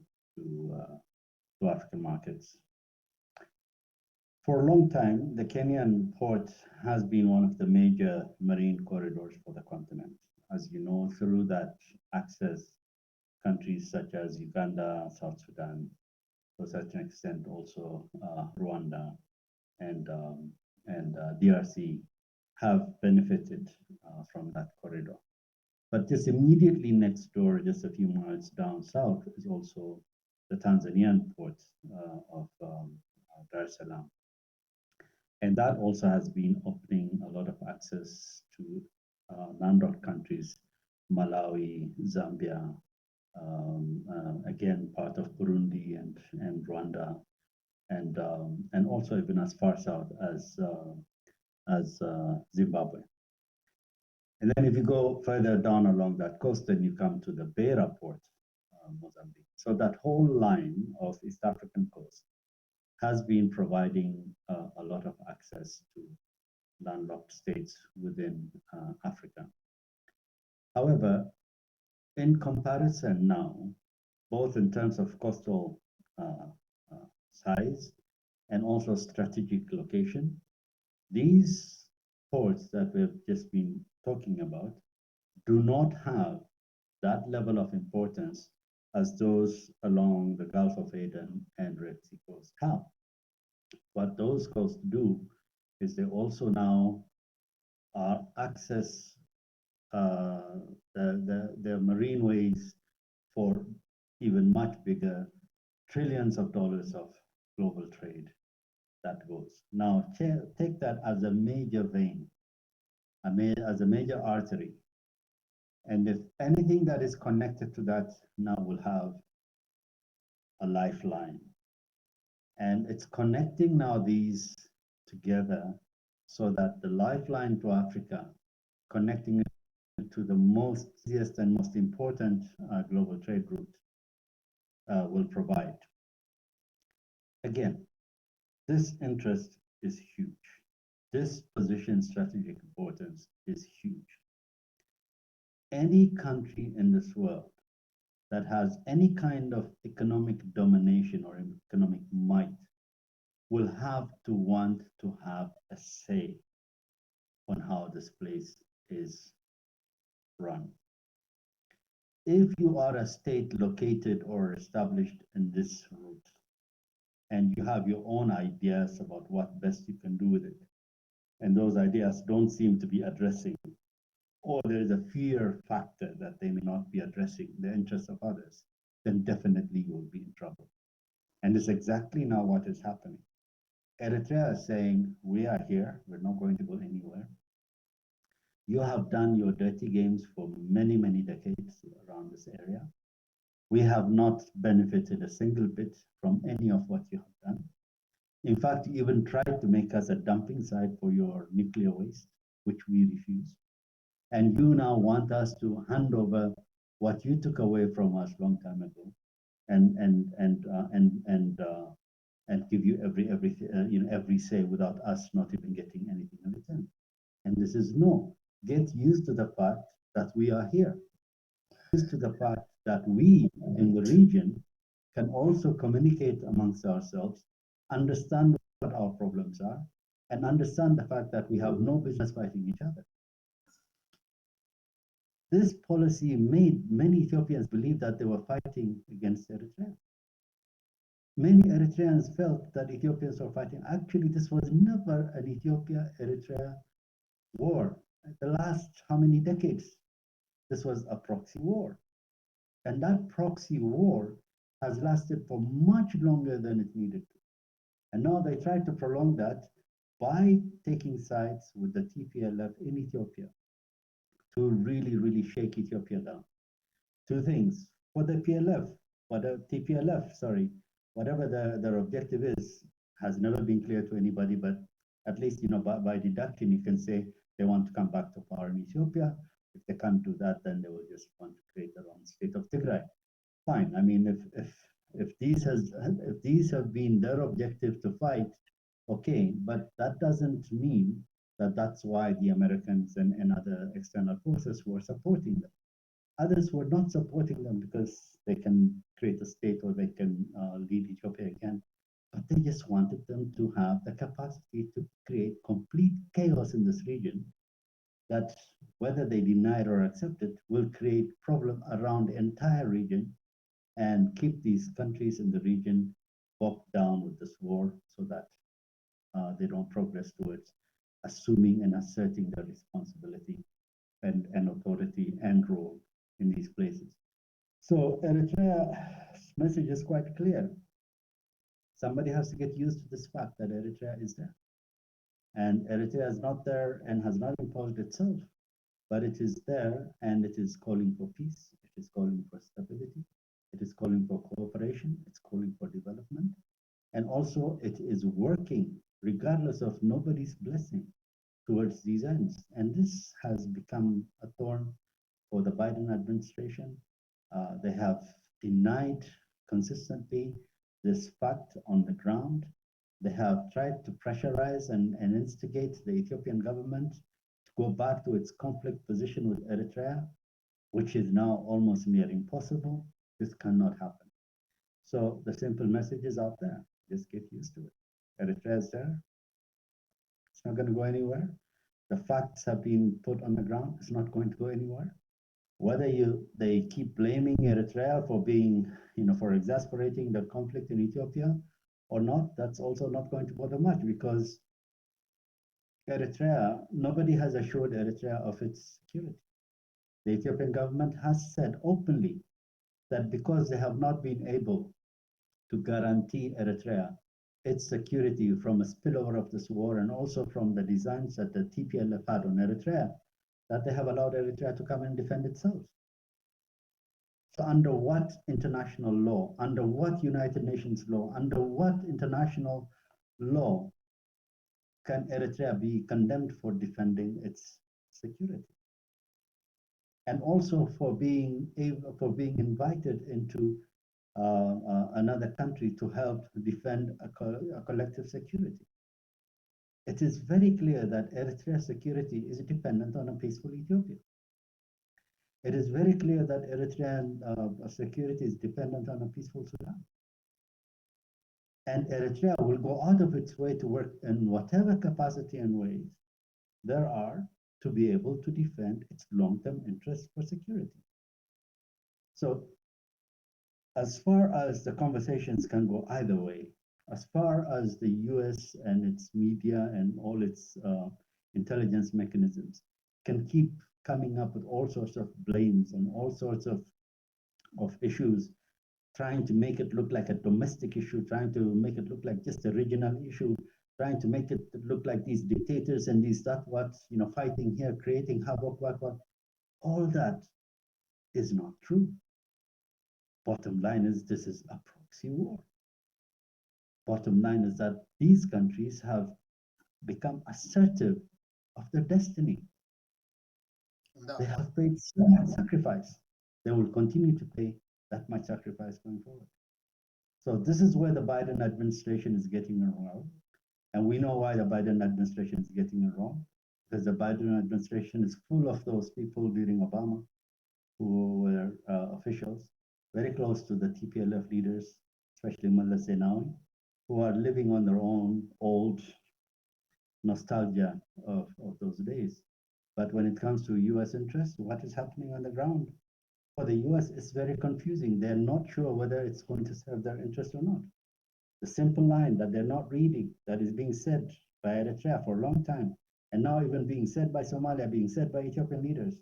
African markets. For a long time, the Kenyan port has been one of the major marine corridors for the continent. As you know, through that access, countries such as Uganda, South Sudan, to a certain extent also Rwanda and DRC have benefited from that corridor. But just immediately next door, just a few miles down south, is also the Tanzanian port of Dar es Salaam. And that also has been opening a lot of access to landlocked countries, Malawi, Zambia, again, part of Burundi and Rwanda, and also even as far south as Zimbabwe. And then if you go further down along that coast, then you come to the Beira port, Mozambique. So that whole line of East African coast has been providing a lot of access to landlocked states within Africa. However, in comparison now, both in terms of coastal size and also strategic location, these ports that we've just been talking about do not have that level of importance as those along the Gulf of Aden and Red Sea coast have. What those coasts do is they also now access the marine ways for even much bigger trillions of dollars of global trade that goes. Now, take that as a major vein, as a major artery. And if anything that is connected to that now will have a lifeline. And it's connecting now these together so that the lifeline to Africa, connecting it to the most easiest and most important global trade route will provide. Again, this interest is huge. This position strategic importance is huge. Any country in this world that has any kind of economic domination or economic might will have to want to have a say on how this place is run. If you are a state located or established in this route, and you have your own ideas about what best you can do with it, and those ideas don't seem to be addressing, or there is a fear factor that they may not be addressing the interests of others, then definitely you will be in trouble. And it's exactly now what is happening. Eritrea is saying, we are here, we're not going to go anywhere. You have done your dirty games for many, many decades around this area. We have not benefited a single bit from any of what you have done. In fact, you even tried to make us a dumping site for your nuclear waste, which we refuse. And you now want us to hand over what you took away from us a long time ago. and give you every say without us not even getting anything in return. And this is no. Get used to the fact that we are here. Used to the fact that we in the region can also communicate amongst ourselves, understand what our problems are, and understand the fact that we have no business fighting each other. This policy made many Ethiopians believe that they were fighting against Eritrea. Many Eritreans felt that Ethiopians were fighting. Actually, this was never an Ethiopia-Eritrea war. The last how many decades? This was a proxy war. And that proxy war has lasted for much longer than it needed to. And now they try to prolong that by taking sides with the TPLF in Ethiopia to really shake Ethiopia down. Two things. For the PLF, for the TPLF, sorry, whatever their objective is, has never been clear to anybody, but at least, by deduction, you can say they want to come back to power in Ethiopia. If they can't do that, then they will just want to create their own state of Tigray. Fine. I mean, if these have been their objective to fight, okay, but that doesn't mean that that's why the Americans and other external forces were supporting them. Others were not supporting them because they can create a state or they can lead Ethiopia again, but they just wanted them to have the capacity to create complete chaos in this region that, whether they deny it or accept it, will create problem around the entire region and keep these countries in the region bogged down with this war so that they don't progress towards assuming and asserting their responsibility and authority and role in these places. So Eritrea's message is quite clear. Somebody has to get used to this fact that Eritrea is there. And Eritrea is not there and has not imposed itself, but it is there and it is calling for peace. It is calling for stability. It is calling for cooperation. It's calling for development. And also it is working regardless of nobody's blessing towards these ends. And this has become a thorn for the Biden administration. They have denied consistently this fact on the ground. They have tried to pressurize and instigate the Ethiopian government to go back to its conflict position with Eritrea, which is now almost near impossible. This cannot happen. So the simple message is out there. Just get used to it. Eritrea is there. It's not going to go anywhere. The facts have been put on the ground. It's not going to go anywhere. Whether they keep blaming Eritrea for being, for exasperating the conflict in Ethiopia or not, that's also not going to bother much, because Eritrea, nobody has assured Eritrea of its security. The Ethiopian government has said openly that because they have not been able to guarantee Eritrea its security from a spillover of this war and also from the designs that the TPLF had on Eritrea, that they have allowed Eritrea to come and defend itself. So under what international law, under what United Nations law, under what international law can Eritrea be condemned for defending its security? And also for being invited into another country to help defend a collective security. It is very clear that Eritrea's security is dependent on a peaceful Ethiopia. It is very clear that Eritrean security is dependent on a peaceful Sudan. And Eritrea will go out of its way to work in whatever capacity and ways there are to be able to defend its long-term interests for security. So as far as the conversations can go either way, as far as the US and its media and all its intelligence mechanisms can keep coming up with all sorts of blames and all sorts of issues, trying to make it look like a domestic issue, trying to make it look like just a regional issue, trying to make it look like these dictators and these that what, fighting here, creating havoc, what, all that is not true. Bottom line is this is a proxy war. Bottom line is that these countries have become assertive of their destiny. They have paid so much sacrifice. They will continue to pay that much sacrifice going forward. So this is where the Biden administration is getting it wrong. And we know why the Biden administration is getting it wrong, because the Biden administration is full of those people during Obama who were officials, very close to the TPLF leaders, especially Mullah Zenawi, who are living on their own old nostalgia of those days. But when it comes to US interests, what is happening on the ground? For the US, it's very confusing. They're not sure whether it's going to serve their interest or not. The simple line that they're not reading, that is being said by Eritrea for a long time, and now even being said by Somalia, being said by Ethiopian leaders,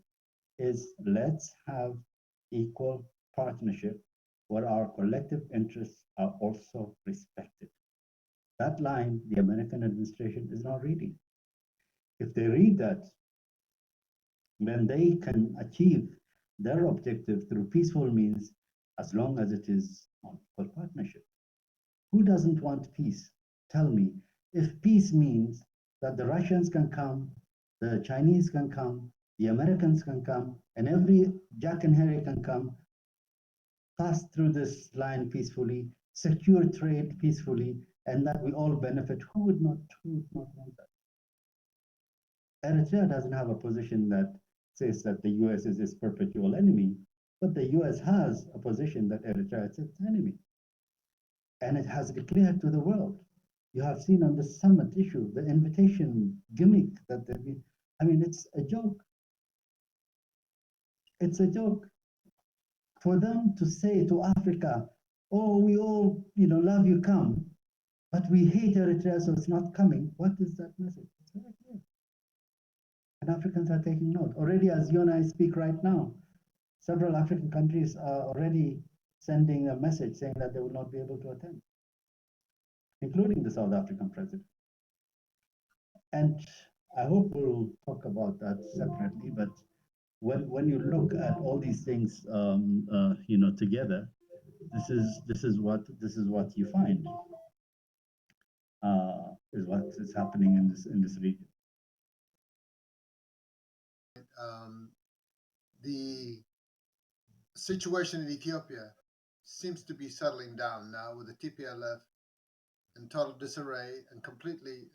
is let's have equal partnership where our collective interests are also respected. That line, the American administration is not reading. If they read that, then they can achieve their objective through peaceful means as long as it is on equal partnership. Who doesn't want peace? Tell me. If peace means that the Russians can come, the Chinese can come, the Americans can come, and every Jack and Harry can come, pass through this line peacefully, secure trade peacefully, and that we all benefit, who would not want that? Eritrea doesn't have a position that says that the US is its perpetual enemy, but the US has a position that Eritrea is its enemy. And it has declared to the world. You have seen on the summit issue, the invitation gimmick that they've been, I mean, it's a joke. It's a joke. For them to say to Africa, oh, we all, love you, come, but we hate Eritrea, so it's not coming. What is that message? It's very clear. And Africans are taking note. Already, as you and I speak right now, several African countries are already sending a message saying that they will not be able to attend, including the South African president. And I hope we'll talk about that separately. But when you look at all these things, together, this is what you find is what is happening in this region. The situation in Ethiopia seems to be settling down now with the TPLF in total disarray and completely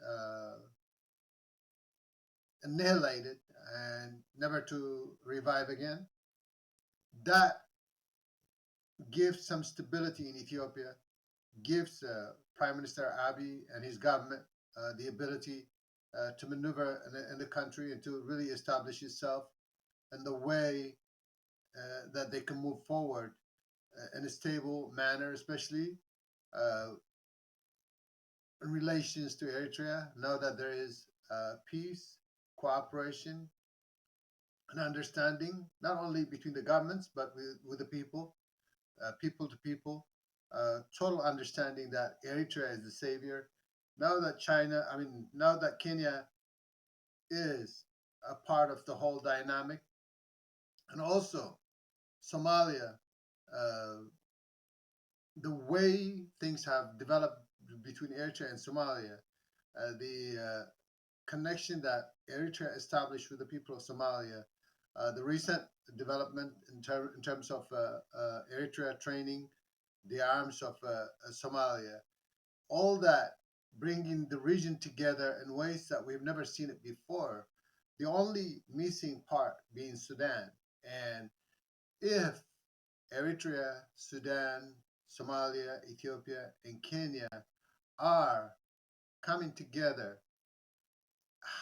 annihilated and never to revive again. That gives some stability in Ethiopia, gives Prime Minister Abiy and his government the ability to maneuver in the country and to really establish itself in the way that they can move forward in a stable manner, especially in relations to Eritrea. Know that there is peace, cooperation, and understanding, not only between the governments, but with the people, people to people, total understanding that Eritrea is the savior. Now that now that Kenya is a part of the whole dynamic, and also Somalia, the way things have developed between Eritrea and Somalia, the connection that Eritrea established with the people of Somalia, the recent development in terms of Eritrea training the arms of Somalia, all that bringing the region together in ways that we've never seen it before. The only missing part being Sudan. And if Eritrea, Sudan, Somalia, Ethiopia, and Kenya are coming together,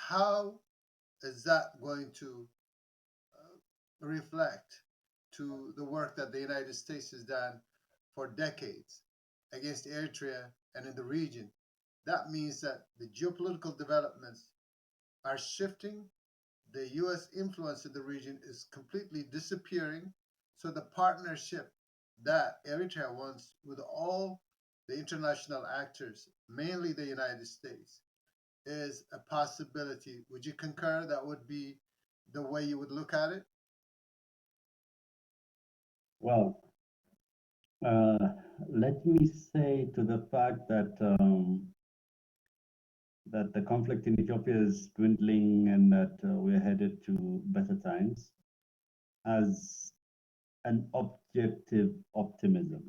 how is that going to reflect to the work that the United States has done for decades against Eritrea and in the region? That means that the geopolitical developments are shifting. The US influence in the region is completely disappearing. So the partnership that Eritrea wants with all the international actors, mainly the United States, is a possibility. Would you concur that would be the way you would look at it? Well, let me say to the fact that the conflict in Ethiopia is dwindling and that we're headed to better times as an objective optimism.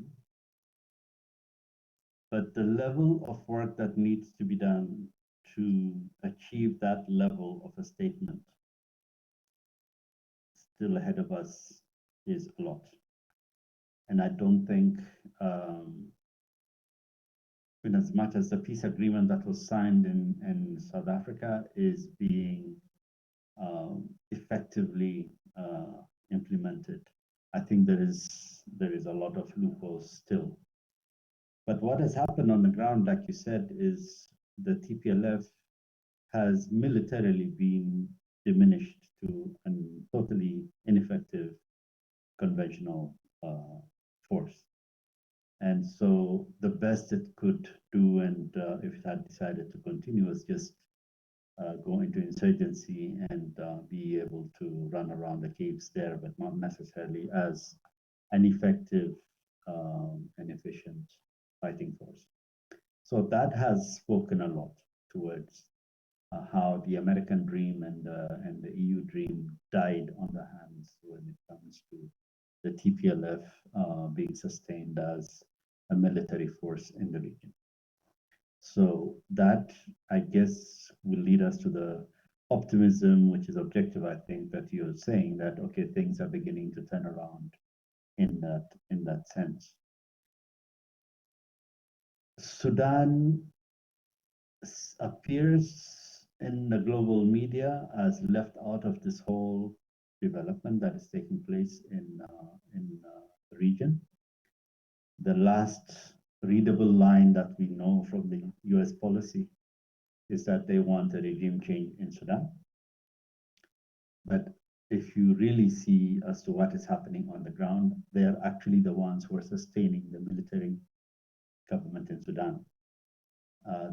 But the level of work that needs to be done to achieve that level of a statement still ahead of us is a lot. And I don't think, in as much as the peace agreement that was signed in South Africa is being effectively implemented, I think there is a lot of loopholes still. But what has happened on the ground, like you said, is the TPLF has militarily been diminished to a totally ineffective conventional force. And so the best it could do, and if it had decided to continue, was just go into insurgency and be able to run around the caves there, but not necessarily as an effective and efficient fighting force. So that has spoken a lot towards how the American dream and the EU dream died on the hands when it comes to the TPLF being sustained as a military force in the region. So that, I guess, will lead us to the optimism, which is objective, I think, that you're saying that, okay, things are beginning to turn around in that sense. Sudan appears in the global media as left out of this whole development that is taking place in the region. The last readable line that we know from the U.S. policy is that they want a regime change in Sudan. But if you really see as to what is happening on the ground, they're actually the ones who are sustaining the military government in Sudan.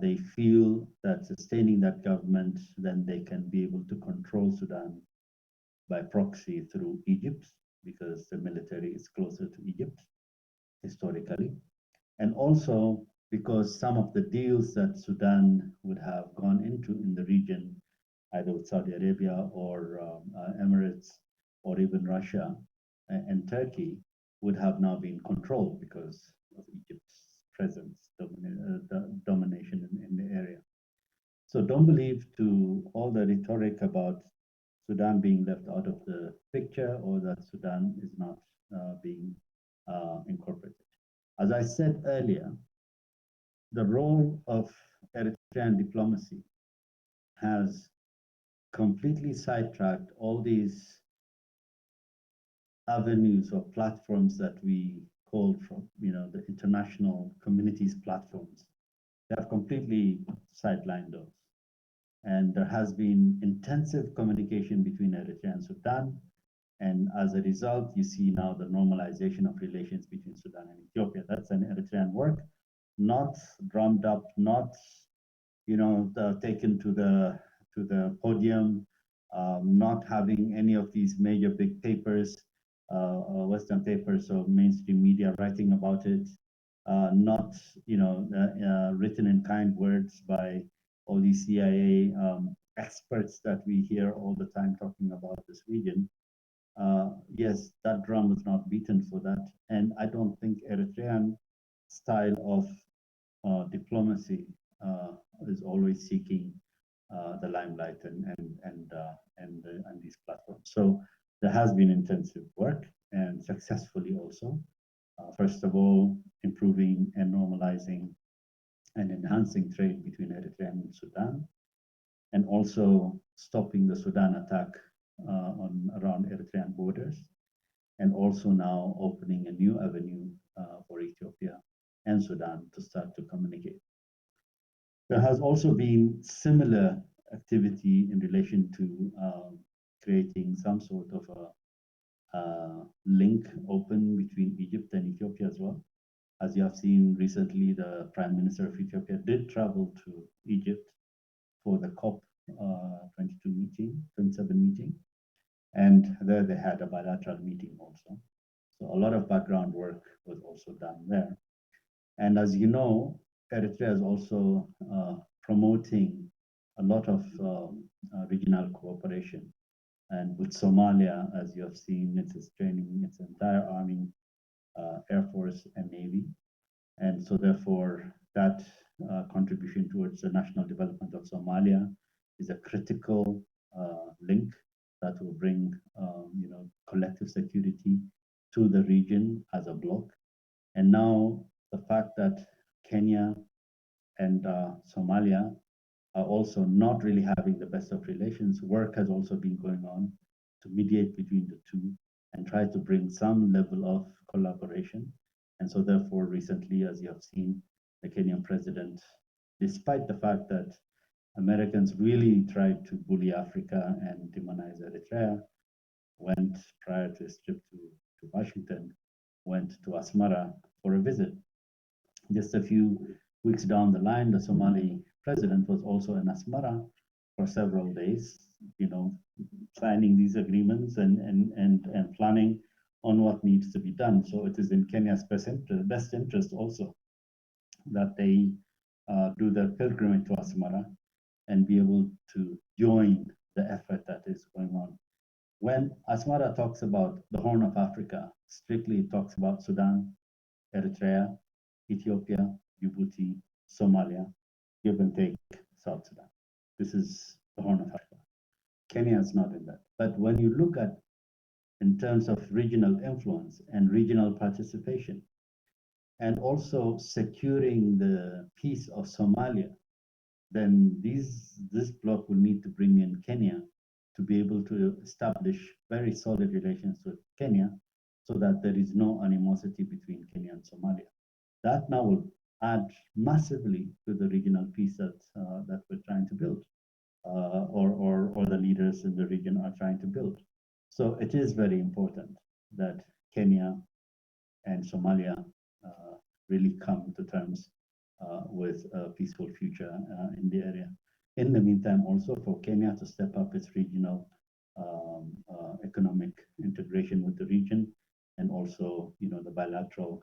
They feel that sustaining that government, then they can be able to control Sudan by proxy through Egypt, because the military is closer to Egypt historically. And also because some of the deals that Sudan would have gone into in the region, either with Saudi Arabia or Emirates or even Russia and Turkey, would have now been controlled because of Egypt's presence, domination in the area. So don't believe to all the rhetoric about Sudan being left out of the picture or that Sudan is not being incorporated. As I said earlier, the role of Eritrean diplomacy has completely sidetracked all these avenues or platforms that we call from, the international community's platforms. They have completely sidelined those. And there has been intensive communication between Eritrea and Sudan. And as a result, you see now the normalization of relations between Sudan and Ethiopia. That's an Eritrean work, not drummed up, not taken to the podium, not having any of these major big papers, Western papers or mainstream media writing about it, not written in kind words by all these CIA experts that we hear all the time talking about this region. Yes, that drum was not beaten for that, and I don't think Eritrean style of diplomacy is always seeking the limelight and these platforms. So there has been intensive work, and successfully also. First of all, improving and normalizing and enhancing trade between Eritrea and Sudan, and also stopping the Sudan attack around Eritrean borders, and also now opening a new avenue for Ethiopia and Sudan to start to communicate. There has also been similar activity in relation to creating some sort of a link open between Egypt and Ethiopia as well. As you have seen recently, the Prime Minister of Ethiopia did travel to Egypt for the COP 27 meeting. And there they had a bilateral meeting also. So a lot of background work was also done there. And as you know, Eritrea is also promoting a lot of regional cooperation. And with Somalia, as you have seen, it's training its entire army, Air Force, and Navy. And so therefore, that contribution towards the national development of Somalia is a critical link that will bring collective security to the region as a bloc. And now the fact that Kenya and Somalia are also not really having the best of relations, work has also been going on to mediate between the two and try to bring some level of collaboration. And so therefore, recently, as you have seen, the Kenyan president, despite the fact that Americans really tried to bully Africa and demonize Eritrea, went prior to his trip to Washington, went to Asmara for a visit. Just a few weeks down the line, the Somali president was also in Asmara for several days, signing these agreements and planning on what needs to be done. So it is in Kenya's best interest also that they do their pilgrimage to Asmara and be able to join the effort that is going on. When Asmara talks about the Horn of Africa, strictly it talks about Sudan, Eritrea, Ethiopia, Djibouti, Somalia, give and take South Sudan. This is the Horn of Africa. Kenya is not in that. But when you look at in terms of regional influence and regional participation, and also securing the peace of Somalia, then this bloc will need to bring in Kenya to be able to establish very solid relations with Kenya so that there is no animosity between Kenya and Somalia. That now will add massively to the regional peace that we're trying to build, or the leaders in the region are trying to build. So it is very important that Kenya and Somalia really come to terms with a peaceful future in the area. In the meantime, also for Kenya to step up its regional economic integration with the region, and also, the bilateral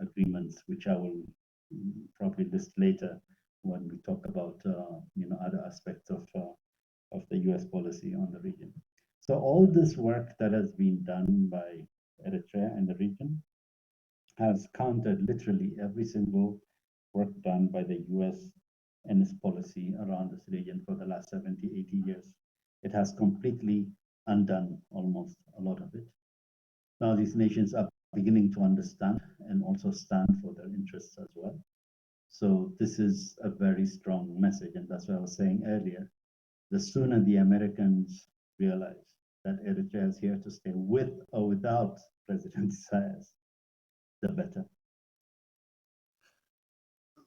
agreements, which I will probably list later when we talk about, other aspects of the U.S. policy on the region. So all this work that has been done by Eritrea and the region has countered literally every single work done by the U.S. and its policy around this region for the last 70, 80 years. It has completely undone almost a lot of it. Now these nations are beginning to understand and also stand for their interests as well. So this is a very strong message, and that's what I was saying earlier. The sooner the Americans realize that Eritrea is here to stay with or without President Isaias, the better.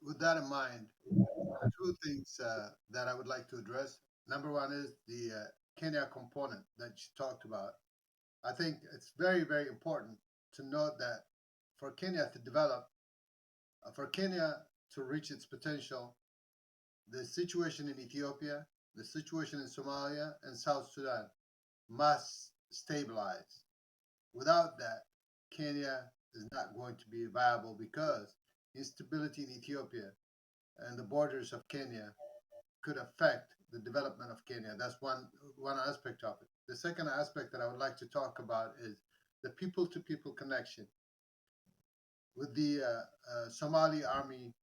With that in mind, two things that I would like to address. Number one is the Kenya component that you talked about. I think it's very, very important to note that for Kenya to develop, for Kenya to reach its potential, the situation in Ethiopia, the situation in Somalia and South Sudan must stabilize. Without that, Kenya is not going to be viable, because instability in Ethiopia and the borders of Kenya could affect the development of Kenya. That's one aspect of it. The second aspect that I would like to talk about is the people-to-people connection. With the Somali army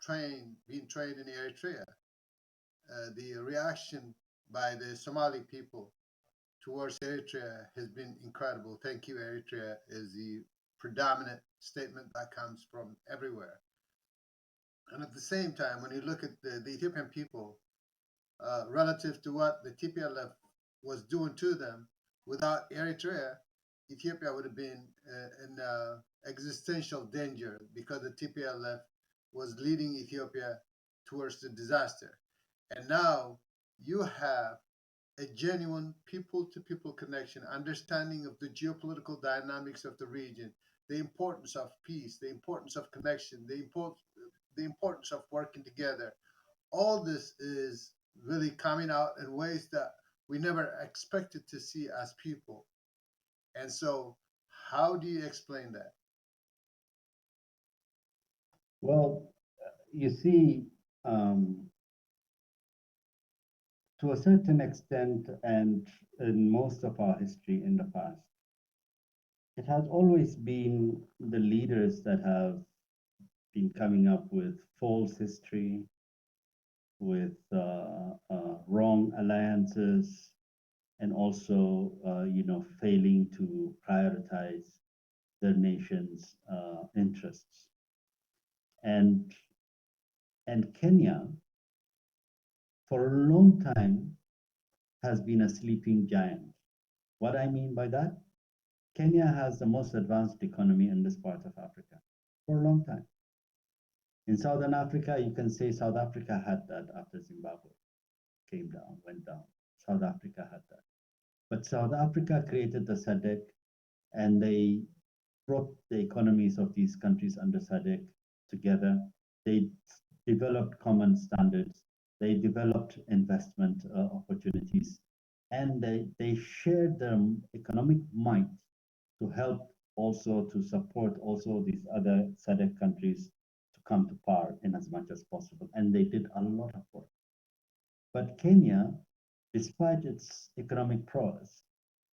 being trained in Eritrea, the reaction by the Somali people towards Eritrea has been incredible. Thank you, Eritrea, is the predominant statement that comes from everywhere. And at the same time, when you look at the Ethiopian people, relative to what the TPLF was doing to them, without Eritrea, Ethiopia would have been in existential danger, because the TPLF was leading Ethiopia towards the disaster. And now you have a genuine people-to-people connection, understanding of the geopolitical dynamics of the region, the importance of peace, the importance of connection, the importance of working together. All this is really coming out in ways that we never expected to see as people. And so, how do you explain that? Well, you see, to a certain extent, and in most of our history in the past, it has always been the leaders that have been coming up with false history, with wrong alliances, and also, failing to prioritize their nation's interests. And Kenya, for a long time, has been a sleeping giant. What I mean by that, Kenya has the most advanced economy in this part of Africa for a long time. In Southern Africa, you can say South Africa had that after Zimbabwe came down, went down. South Africa had that. But South Africa created the SADC, and they brought the economies of these countries under SADC together. They developed common standards. They developed investment opportunities, and they shared their economic might to help also to support also these other SADC countries to come to power in as much as possible. And they did a lot of work. But Kenya, despite its economic prowess,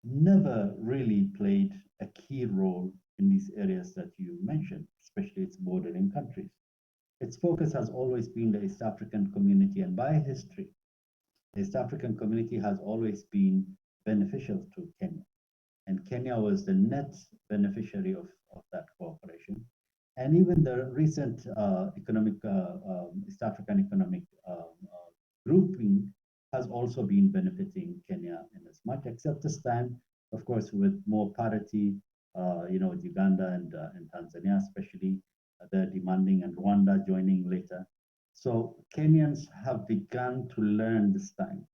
never really played a key role in these areas that you mentioned, especially its bordering countries. Its focus has always been the East African community, and by history, the East African community has always been beneficial to Kenya. And Kenya was the net beneficiary of that cooperation. And even the recent East African economic grouping has also been benefiting Kenya in as much, except this time, of course, with more parity, with Uganda and Tanzania, especially, they're demanding, and Rwanda joining later. So Kenyans have begun to learn this time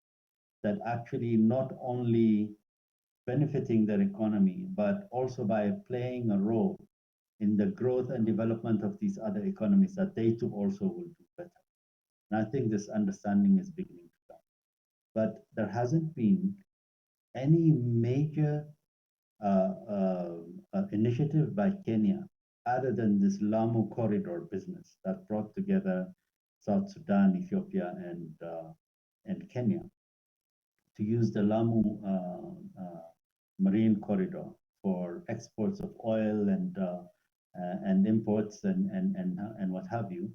that actually not only benefiting their economy, but also by playing a role in the growth and development of these other economies, that they too also will do better. And I think this understanding is beginning to come. But there hasn't been any major initiative by Kenya other than this Lamu corridor business that brought together South Sudan, Ethiopia, and Kenya to use the Lamu marine corridor for exports of oil and imports and what have you.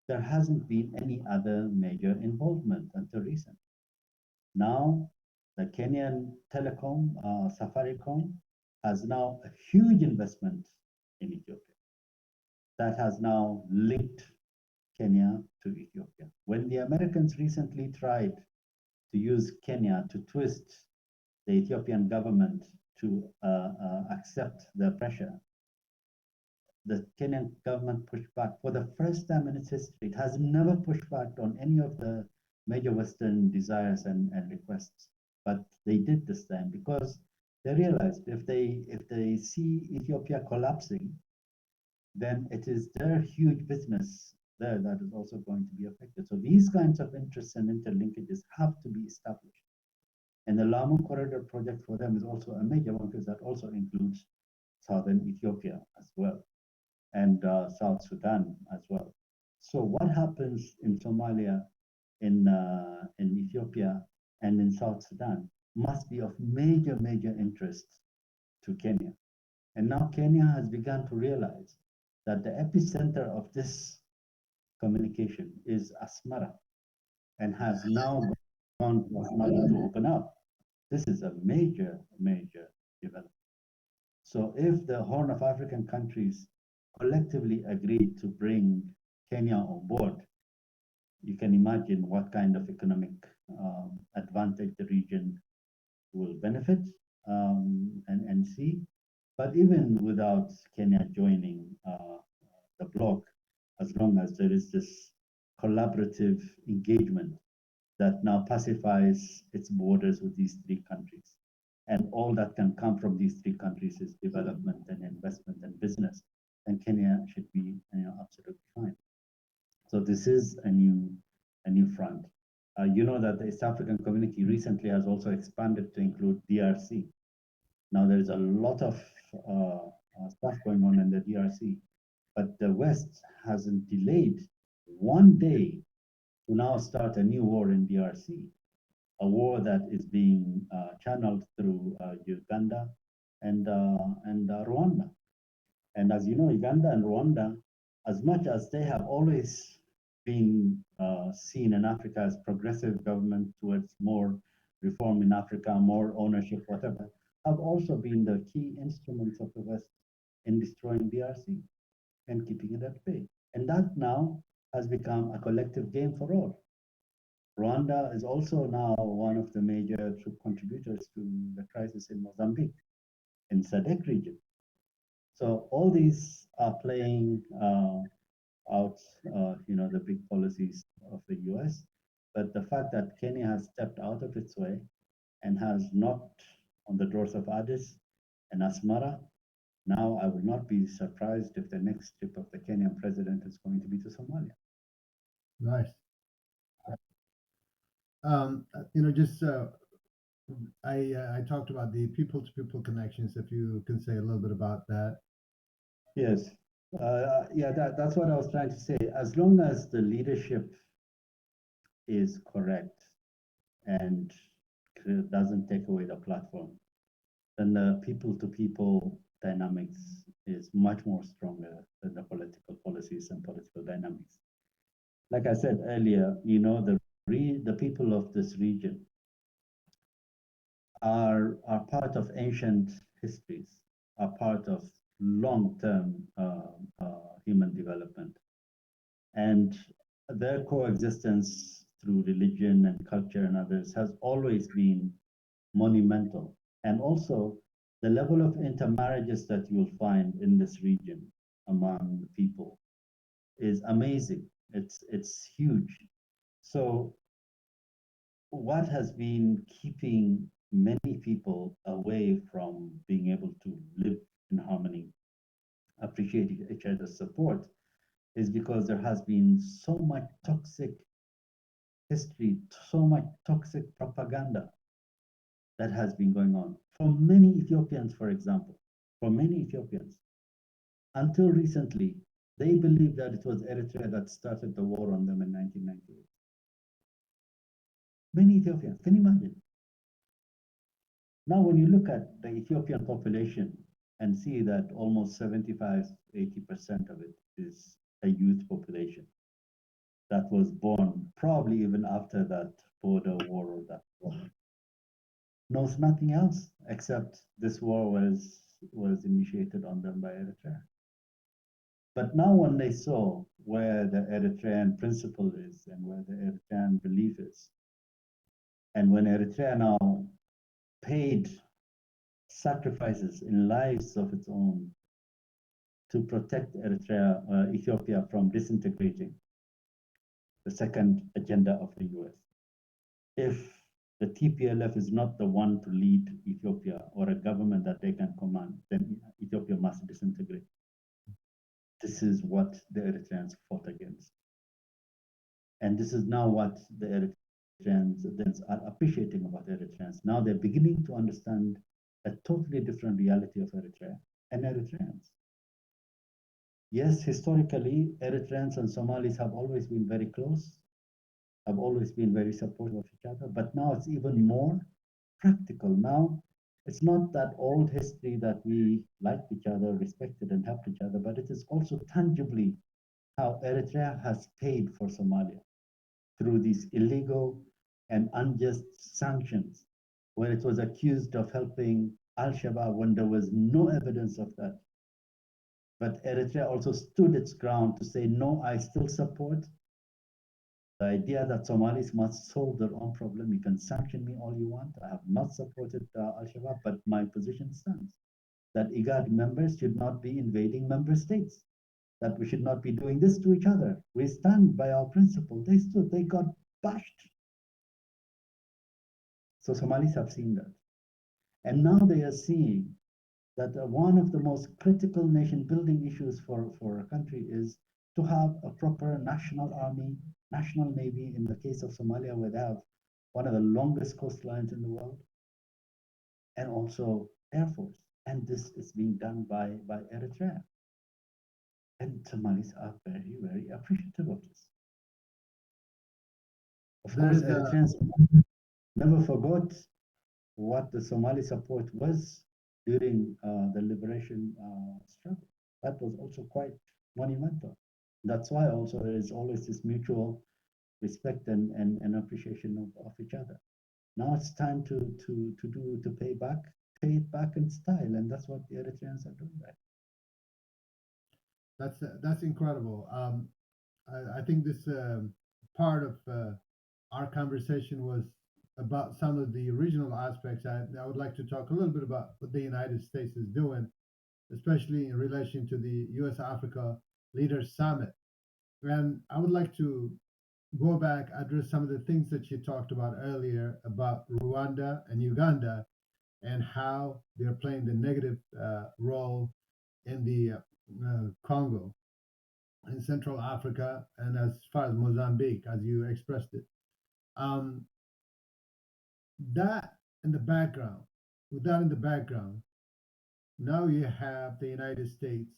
There hasn't been any other major involvement until recent. Now, the Kenyan telecom, Safaricom, has now a huge investment in Ethiopia that has now linked Kenya to Ethiopia. When the Americans recently tried to use Kenya to twist the Ethiopian government to accept the pressure, the Kenyan government pushed back for the first time in its history. It has never pushed back on any of the major Western desires and requests, but they did this time because they realized if they see Ethiopia collapsing, then it is their huge business there that is also going to be affected. So these kinds of interests and interlinkages have to be established. And the Lamu Corridor project for them is also a major one because that also includes southern Ethiopia as well, and South Sudan as well. So what happens in Somalia, in Ethiopia, and in South Sudan must be of major interest to Kenya. And now Kenya has begun to realize that the epicenter of this communication is Asmara, and has now gone to Asmara to open up. This is a major development. So if the Horn of African countries collectively agreed to bring Kenya on board, you can imagine what kind of economic advantage the region will benefit and see. But even without Kenya joining the bloc, as long as there is this collaborative engagement that now pacifies its borders with these three countries, and all that can come from these three countries is development and investment and business, and Kenya should be absolutely fine. So this is a new front. You know that the East African community recently has also expanded to include DRC. Now there is a lot of stuff going on in the DRC, but the West hasn't delayed one day to now start a new war in DRC, a war that is being channeled through Uganda and Rwanda. And as you know, Uganda and Rwanda as much as they have always been seen in Africa as progressive government towards more reform in Africa, more ownership, whatever, have also been the key instruments of the West in destroying DRC and keeping it at bay. And that now has become a collective game for all. Rwanda is also now one of the major troop contributors to the crisis in Mozambique, in SADC region. So all these are playing out, the big policies of the U.S. But the fact that Kenya has stepped out of its way and has knocked on the doors of Addis and Asmara, now I will not be surprised if the next trip of the Kenyan president is going to be to Somalia. Nice. I talked about the people-to-people connections. If you can say a little bit about that. Yes. That's what I was trying to say. As long as the leadership is correct and doesn't take away the platform, then the people-to-people dynamics is much more stronger than the political policies and political dynamics. Like I said earlier, the people of this region are part of ancient histories, are part of long-term human development. And their coexistence through religion and culture and others has always been monumental. And also, the level of intermarriages that you'll find in this region among people is amazing. It's huge. So what has been keeping many people away from being able to live in harmony, appreciate each other's support, is because there has been so much toxic history, so much toxic propaganda that has been going on. For many Ethiopians, for example, until recently, they believed that it was Eritrea that started the war on them in 1998. Many Ethiopians, can you imagine? Now, when you look at the Ethiopian population and see that almost 75, 80% of it is a youth population that was born probably even after that border war or that war, knows nothing else except this war was initiated on them by Eritrea. But now when they saw where the Eritrean principle is and where the Eritrean belief is, and when Eritrea now paid sacrifices in lives of its own to protect Ethiopia from disintegrating, the second agenda of the US. If the TPLF is not the one to lead Ethiopia or a government that they can command, then Ethiopia must disintegrate. This is what the Eritreans fought against. And this is now what the Eritreans are appreciating about Eritreans. Now they're beginning to understand a totally different reality of Eritrea and Eritreans. Yes, historically, Eritreans and Somalis have always been very close, have always been very supportive of each other, but now it's even more practical. Now, it's not that old history that we liked each other, respected and helped each other, but it is also tangibly how Eritrea has paid for Somalia through these illegal and unjust sanctions, where it was accused of helping Al-Shabaab when there was no evidence of that. But Eritrea also stood its ground to say, no, I still support the idea that Somalis must solve their own problem. You can sanction me all you want. I have not supported Al-Shabaab, but my position stands that IGAD members should not be invading member states, that we should not be doing this to each other. We stand by our principle. They stood, they got bashed. So Somalis have seen that. And now they are seeing that one of the most critical nation building issues for a country is to have a proper national army, national navy, in the case of Somalia, where they have one of the longest coastlines in the world, and also air force. And this is being done by Eritrea. And Somalis are very, very appreciative of this. Of course, Eritreans never forgot what the Somali support was during the liberation struggle. That was also quite monumental. That's why also there is always this mutual respect and appreciation of each other. Now it's time to pay it back in style, and that's what the Eritreans are doing right. That's incredible. I think this part of our conversation was about some of the regional aspects. I would like to talk a little bit about what the United States is doing, especially in relation to the U.S. Africa Leaders Summit. And I would like to go back, address some of the things that you talked about earlier about Rwanda and Uganda and how they're playing the negative role in the Congo, in Central Africa, and as far as Mozambique, as you expressed it. Um, that in the background, with that in the background, now you have the United States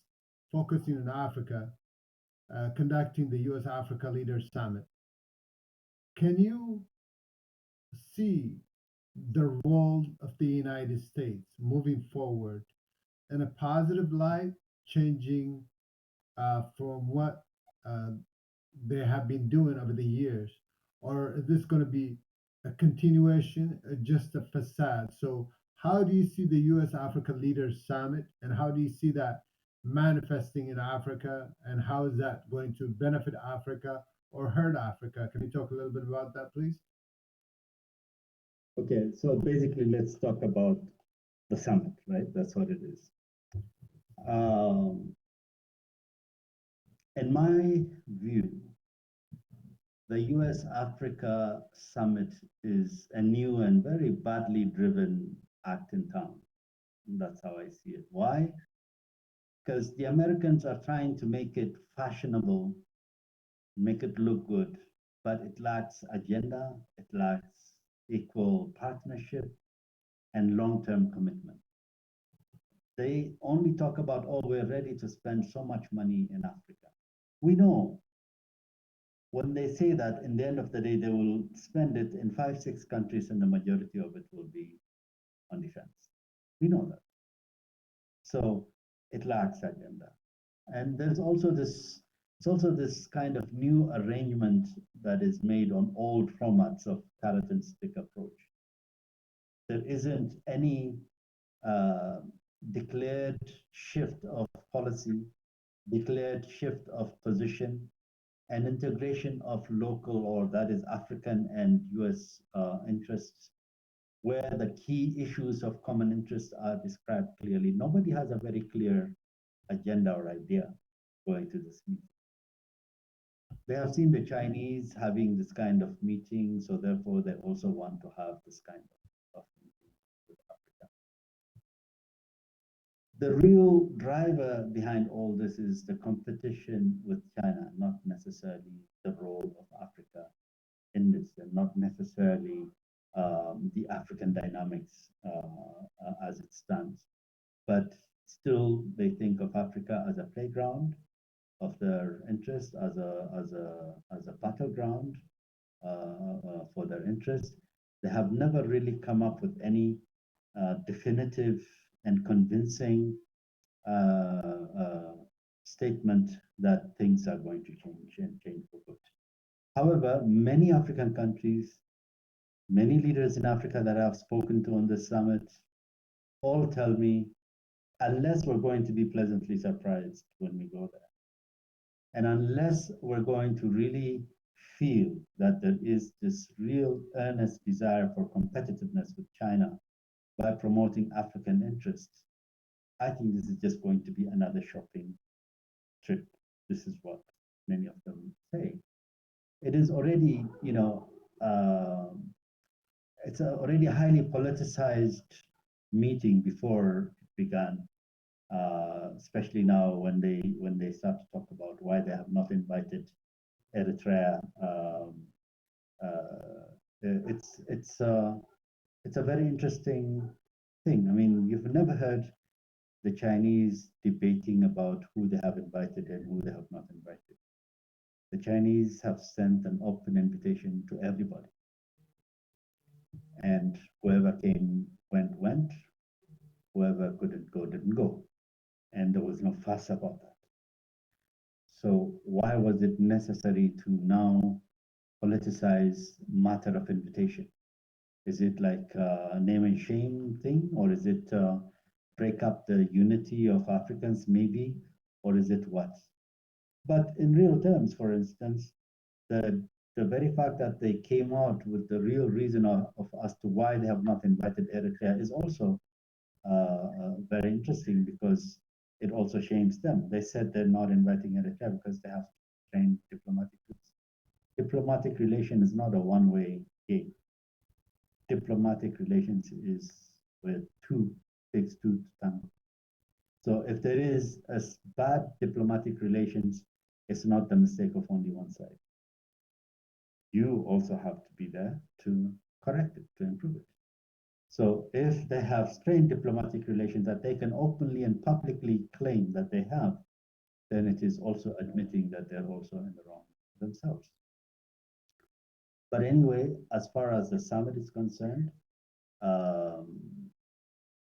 focusing on Africa, conducting the U.S. Africa Leaders Summit. Can you see the role of the United States moving forward in a positive light, changing from what uh, they have been doing over the years? Or is this going to be a continuation, just a facade? So, how do you see the U.S. Africa Leaders Summit, and how do you see that manifesting in Africa, and how is that going to benefit Africa or hurt Africa? Can you talk a little bit about that, please? Okay, so basically, let's talk about the summit, right? That's what it is. In my view, the US Africa Summit is a new and very badly driven act in town. That's how I see it. Why? Because the Americans are trying to make it fashionable, make it look good, but it lacks agenda, it lacks equal partnership and long-term commitment. They only talk about, oh, we're ready to spend so much money in Africa. We know when they say that, in the end of the day, they will spend it in 5, 6 countries, and the majority of it will be on defense. We know that. So it lacks agenda. And there's also this, it's also this kind of new arrangement that is made on old formats of carrot and stick approach. There isn't any declared shift of policy, declared shift of position, and integration of local, or that is African and US interests, where the key issues of common interest are described clearly. Nobody has a very clear agenda or idea going to this meeting. They have seen the Chinese having this kind of meeting, so therefore they also want to have this kind of meeting with Africa. The real driver behind all this is the competition with China, not necessarily the role of Africa in this, and not necessarily the African dynamics as it stands. But still, they think of Africa as a playground of their interest, as a battleground for their interest. They have never really come up with any definitive and convincing statement that things are going to change and change for good. However, many African countries, many leaders in Africa that I've spoken to on this summit, all tell me, unless we're going to be pleasantly surprised when we go there, and unless we're going to really feel that there is this real earnest desire for competitiveness with China by promoting African interests, I think this is just going to be another shopping trip. This is what many of them say. It is already, it's already a highly politicized meeting before it began, especially now when they start to talk about why they have not invited Eritrea. It's a very interesting thing. I mean, you've never heard the Chinese debating about who they have invited and who they have not invited. The Chinese have sent an open invitation to everybody. And whoever came, went. Whoever couldn't go, didn't go. And there was no fuss about that. So why was it necessary to now politicize matter of invitation? Is it like a name and shame thing, or is it break up the unity of Africans maybe, or is it what? But in real terms, for instance, the very fact that they came out with the real reason of as to why they have not invited Eritrea is also very interesting, because it also shames them. They said they're not inviting Eritrea because they have trained diplomatic routes. Diplomatic relation is not a one-way game. Diplomatic relations is with two takes two to tango. So if there is a bad diplomatic relations, it's not the mistake of only one side. You also have to be there to correct it, to improve it. So if they have strained diplomatic relations that they can openly and publicly claim that they have, then it is also admitting that they're also in the wrong themselves. But anyway, as far as the summit is concerned,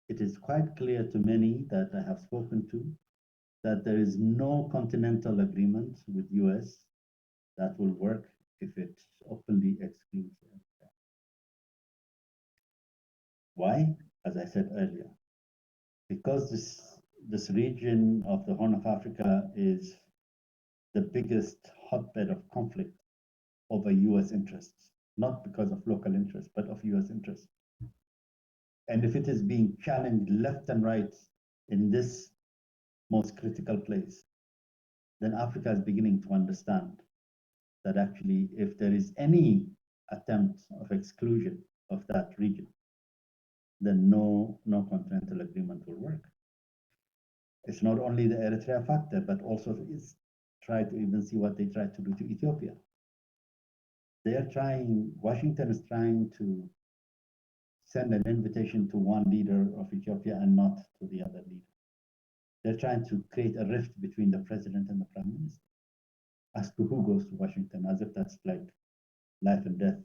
it is quite clear to many that I have spoken to that there is no continental agreement with U.S. that will work if it openly excludes Eritrea. Why? As I said earlier, because this region of the Horn of Africa is the biggest hotbed of conflict over U.S. interests, not because of local interests, but of U.S. interests. And if it is being challenged left and right in this most critical place, then Africa is beginning to understand that actually, if there is any attempt of exclusion of that region, then no continental agreement will work. It's not only the Eritrea factor, but also it's try to even see what they tried to do to Ethiopia. They are trying, Washington is trying to send an invitation to one leader of Ethiopia and not to the other leader. They're trying to create a rift between the president and the prime minister as to who goes to Washington, as if that's like life and death.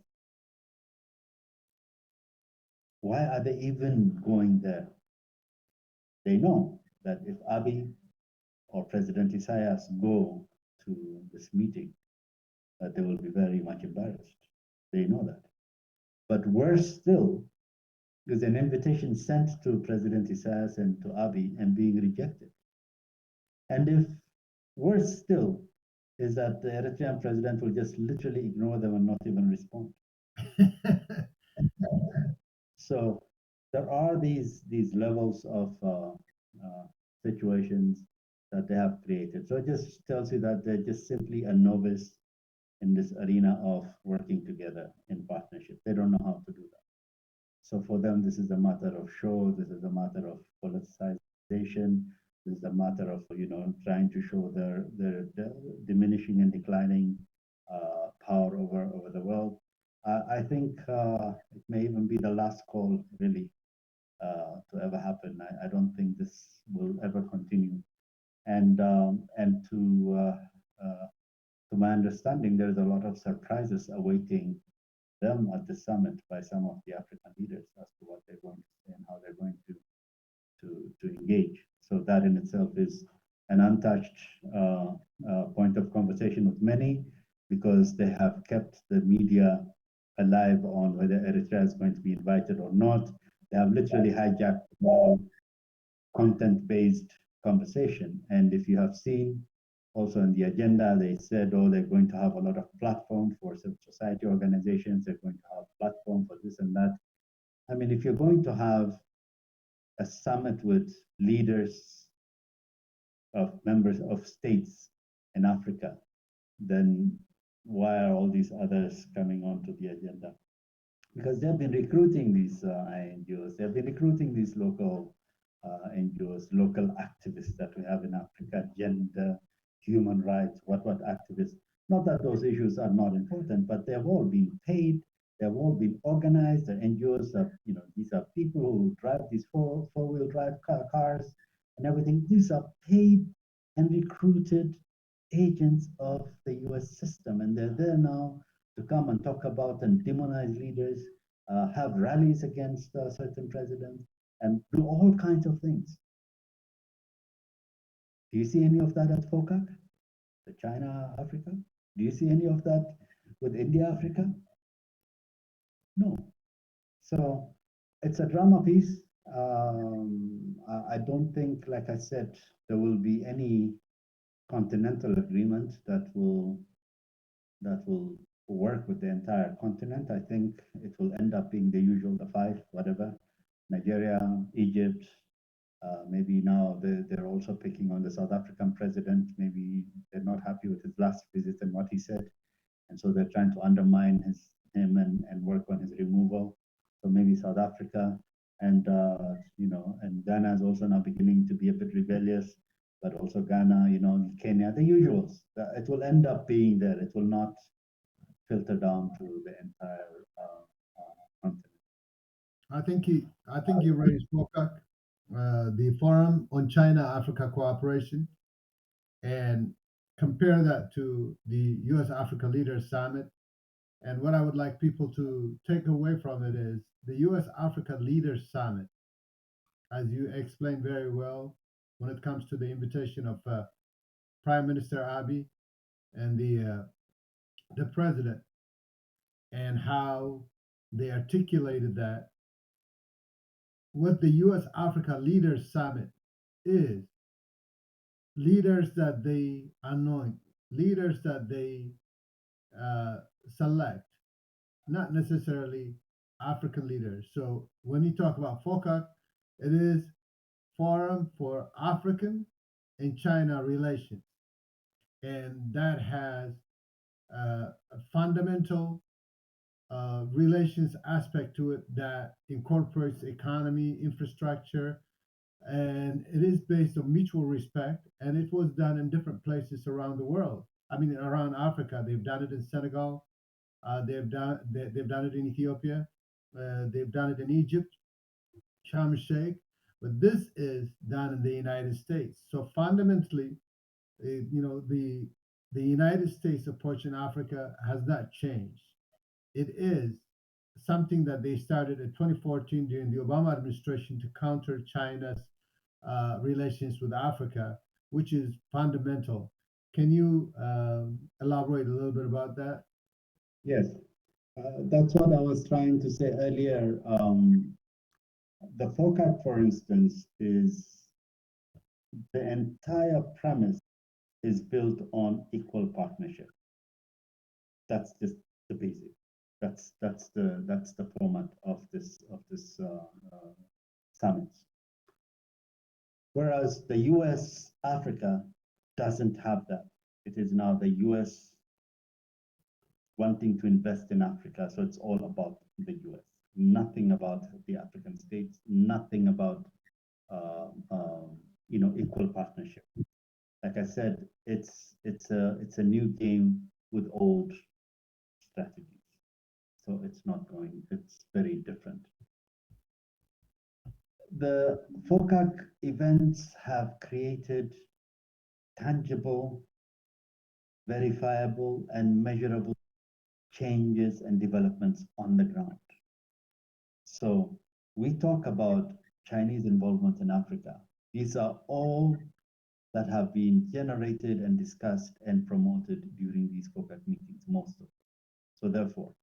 Why are they even going there? They know that if Abiy or President Isaias go to this meeting, that they will be very much embarrassed. They know that. But worse still is an invitation sent to President Isaias and to Abiy and being rejected. And if worse still is that the Eritrean president will just literally ignore them and not even respond. So there are these levels of situations that they have created. So it just tells you that they're just simply a novice in this arena of working together in partnership. They don't know how to do that. So for them, this is a matter of show. This is a matter of politicization. This is a matter of trying to show their diminishing and declining power over the world. I think it may even be the last call, really, to ever happen. I don't think this will ever continue. And to my understanding, there's a lot of surprises awaiting them at the summit by some of the African leaders as to what they're going to say and how they're going to engage. So that in itself is an untouched point of conversation with many, because they have kept the media alive on whether Eritrea is going to be invited or not. They have literally hijacked all content-based conversation. And if you have seen also in the agenda, they said, oh, they're going to have a lot of platform for civil society organizations. They're going to have platform for this and that. I mean, if you're going to have a summit with leaders of members of states in Africa, then why are all these others coming onto the agenda? Because they've been recruiting these NGOs, they've been recruiting these local NGOs, local activists that we have in Africa, gender, human rights, what activists. Not that those issues are not important, but they've all been paid, they've all been organized. The NGOs are, these are people who drive these four-wheel drive cars and everything. These are paid and recruited agents of the US system, and they're there now to come and talk about and demonize leaders, have rallies against certain presidents, and do all kinds of things. Do you see any of that at FOCAC? The China, Africa? Do you see any of that with India, Africa? No. So it's a drama piece. I don't think, like I said, there will be any continental agreement that will work with the entire continent. I think it will end up being the usual, the five, whatever. Nigeria, Egypt, maybe now they're also picking on the South African president. Maybe they're not happy with his last visit and what he said. And so they're trying to undermine him and work on his removal. So maybe South Africa and and Ghana is also now beginning to be a bit rebellious, but also Ghana, Kenya, the usuals. It will end up being there. It will not filter down to the entire continent. I think you raised FOCAC, the Forum on China-Africa Cooperation, and compare that to the U.S.-Africa Leaders Summit. And what I would like people to take away from it is the U.S.-Africa Leaders Summit, as you explained very well, when it comes to the invitation of Prime Minister Abiy and the president, and how they articulated that what the U.S. Africa Leaders Summit is leaders that they anoint, leaders that they select, not necessarily African leaders. So when you talk about FOCAC, it is Forum for African and China Relations. And that has a fundamental relations aspect to it that incorporates economy, infrastructure, and it is based on mutual respect. And it was done in different places around the world. I mean, around Africa, they've done it in Senegal, they've done it in Ethiopia, they've done it in Egypt, Sharm el Sheikh, but this is done in the United States. So fundamentally, the United States approach in Africa has not changed. It is something that they started in 2014 during the Obama administration to counter China's relations with Africa, which is fundamental. Can you elaborate a little bit about that? Yes, that's what I was trying to say earlier. The FOCAC, for instance, is the entire premise is built on equal partnership. That's just the basic. That's the format of this summit. Whereas the U.S. Africa doesn't have that. It is now the U.S. wanting to invest in Africa, so it's all about the U.S. Nothing about the African states. Nothing about equal partnership. Like I said, it's a new game with old strategies. So it's not going. It's very different. The FOCAC events have created tangible, verifiable, and measurable changes and developments on the ground. So we talk about Chinese involvement in Africa. These are all that have been generated and discussed and promoted during these FOCAC meetings, most of them. So therefore,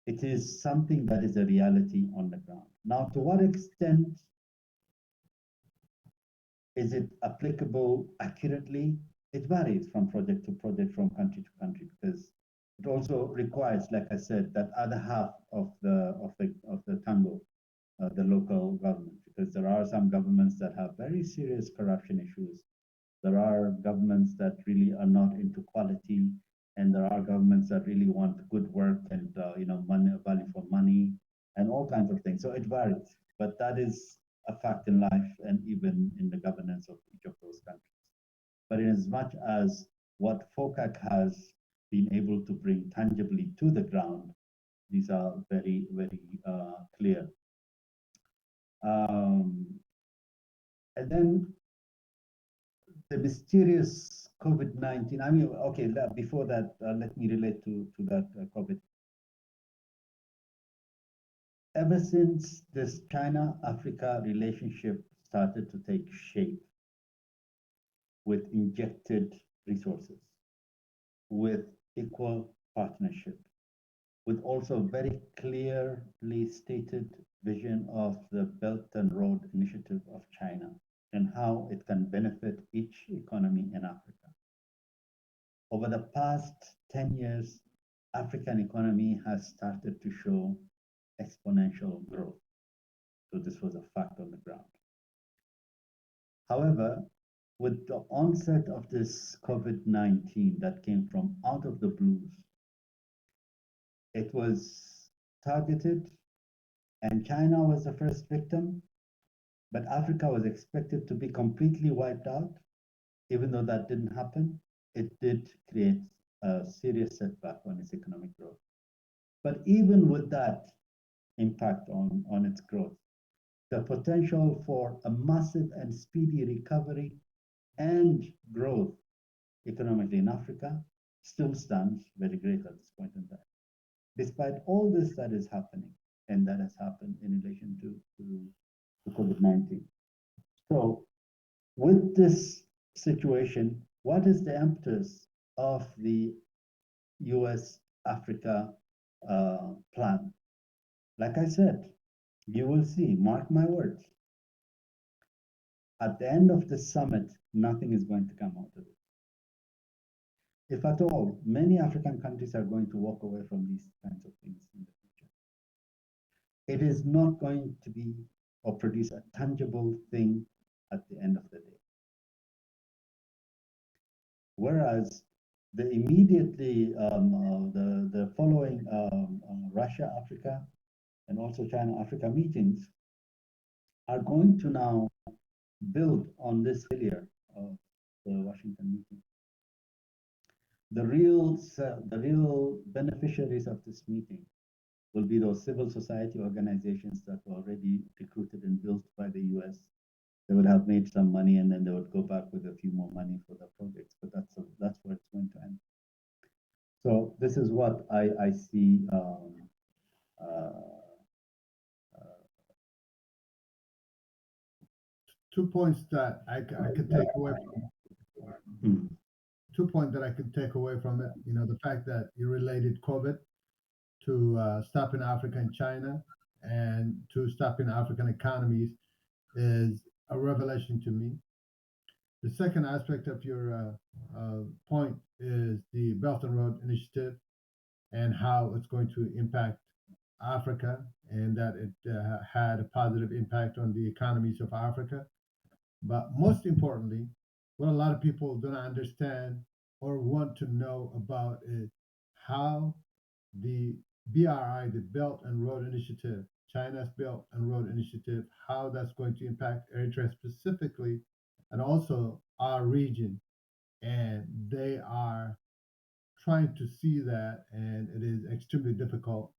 it is something that is a reality on the ground. Now, to what extent is it applicable accurately? It varies from project to project, from country to country, because it also requires, like I said, that other half of the tango, the local government, because there are some governments that have very serious corruption issues. There are governments that really are not into quality, and there are governments that really want good work and money, value for money, and all kinds of things. So it varies, but that is a fact in life and even in the governance of each of those countries. But in as much as what FOCAC has been able to bring tangibly to the ground, these are very, very clear. And then the mysterious COVID-19. I mean, okay, before that, let me relate to that COVID. Ever since this China-Africa relationship started to take shape with injected resources with equal partnership, with also very clearly stated vision of the Belt and Road Initiative of China and how it can benefit each economy in Africa. Over the past 10 years, African economy has started to show exponential growth. So this was a fact on the ground. However, with the onset of this COVID-19 that came from out of the blues, it was targeted and China was the first victim, but Africa was expected to be completely wiped out. Even though that didn't happen, it did create a serious setback on its economic growth. But even with that impact on its growth, the potential for a massive and speedy recovery and growth economically in Africa still stands very great at this point in time. Despite all this that is happening, and that has happened in relation to COVID-19. So with this situation, what is the impetus of the U.S. Africa plan? Like I said, you will see, mark my words, at the end of the summit, nothing is going to come out of it. If at all, many African countries are going to walk away from these kinds of things in the future. It is not going to be or produce a tangible thing at the end of the day. Whereas the immediately, the following Russia, Africa, and also China, Africa meetings are going to now build on this failure of the Washington meeting. The real beneficiaries of this meeting will be those civil society organizations that were already recruited and built by the U.S. They would have made some money and then they would go back with a few more money for the projects, but that's where it's going to end. So this is what I see. 2 points that I could take away from. 2 points that I could take away from it. You know, the fact that you related COVID to stopping Africa and China and to stopping African economies is a revelation to me. The second aspect of your point is the Belt and Road Initiative and how it's going to impact Africa and that it had a positive impact on the economies of Africa. But most importantly, what a lot of people don't understand or want to know about is how the BRI, the Belt and Road Initiative, China's Belt and Road Initiative, how that's going to impact Eritrea specifically, and also our region. And they are trying to see that, and it is extremely difficult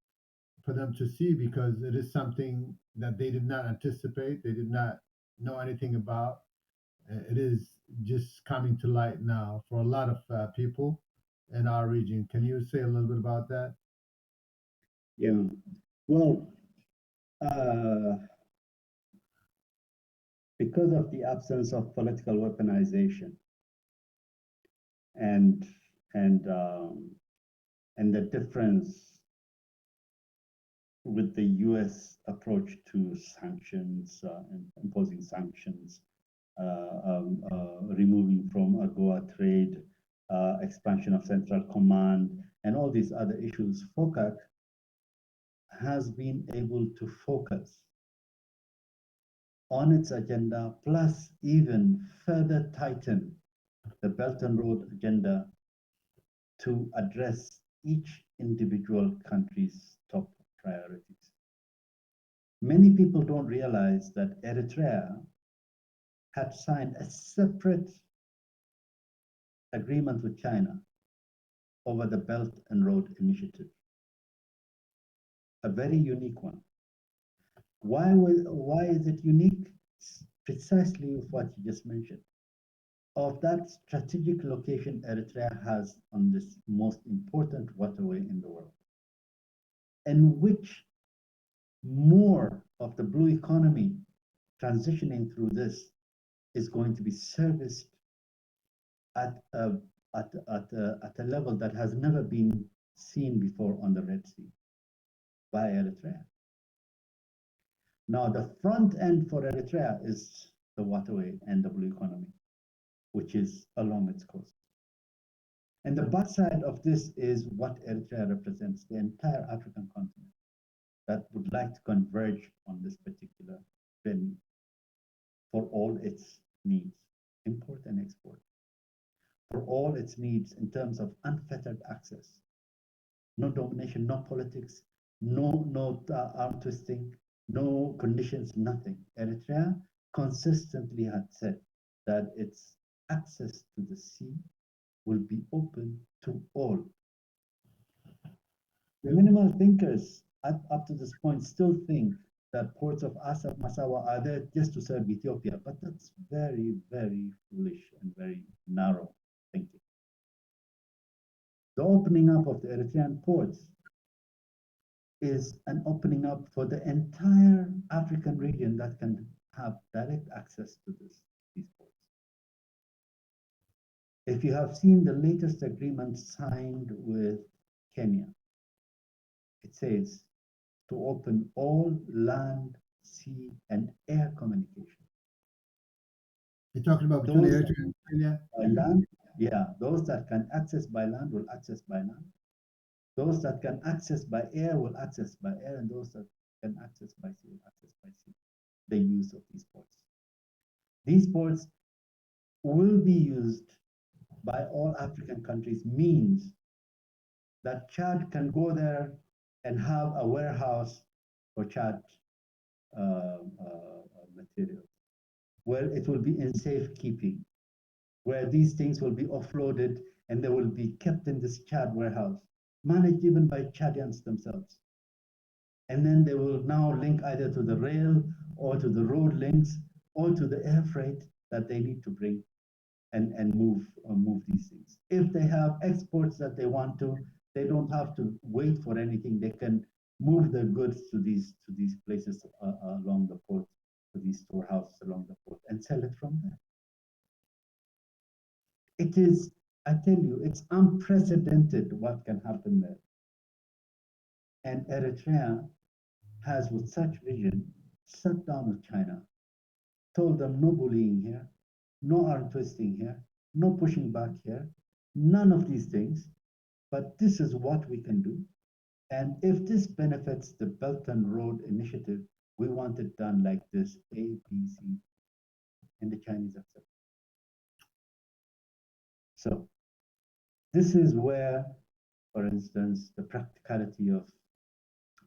for them to see because it is something that they did not anticipate, they did not know anything about. It is just coming to light now for a lot of people in our region. Can you say a little bit about that? Yeah, well, because of the absence of political weaponization and the difference with the U.S. approach to sanctions, and imposing sanctions, removing from AGOA trade, expansion of central command, and all these other issues, FOCAC has been able to focus on its agenda, plus even further tighten the Belt and Road agenda to address each individual country's top priorities. Many people don't realize that Eritrea had signed a separate agreement with China over the Belt and Road Initiative, a very unique one. Why is it unique? Precisely with what you just mentioned. Of that strategic location Eritrea has on this most important waterway in the world, in which more of the blue economy transitioning through this is going to be serviced at a at a level that has never been seen before on the Red Sea by Eritrea. Now, the front end for Eritrea is the waterway and the blue economy, which is along its coast. And the backside of this is what Eritrea represents, the entire African continent that would like to converge on this particular venue for all its needs, import and export, for all its needs in terms of unfettered access, no domination, no politics, no arm twisting, no conditions, nothing. Eritrea consistently had said that its access to the sea will be open to all. The minimal thinkers up to this point still think that ports of Asab, Masawa are there just to serve Ethiopia, but that's very, very foolish and very narrow thinking. The opening up of the Eritrean ports is an opening up for the entire African region that can have direct access to these ports. If you have seen the latest agreement signed with Kenya, it says to open all land, sea, and air communication. You're talking about between Those Eritrea and Kenya? by land, yeah, those that can access by land will access by land. Those that can access by air will access by air, and those that can access by sea will access by sea. The use of these ports. These ports will be used by all African countries, means that Chad can go there and have a warehouse for Chad materials, where it will be in safekeeping, where these things will be offloaded and they will be kept in this Chad warehouse, managed even by Chadians themselves. And then they will now link either to the rail or to the road links or to the air freight that they need to bring and move these things. If they have exports that they want to, they don't have to wait for anything. They can move their goods to these places along the port, to these storehouses along the port, and sell it from there. It is, I tell you, it's unprecedented what can happen there. And Eritrea has, with such vision, sat down with China, told them no bullying here, no arm twisting here, no pushing back here, none of these things, but this is what we can do. And if this benefits the Belt and Road Initiative, we want it done like this, A, B, C, and the Chinese accept. So this is where, for instance, the practicality of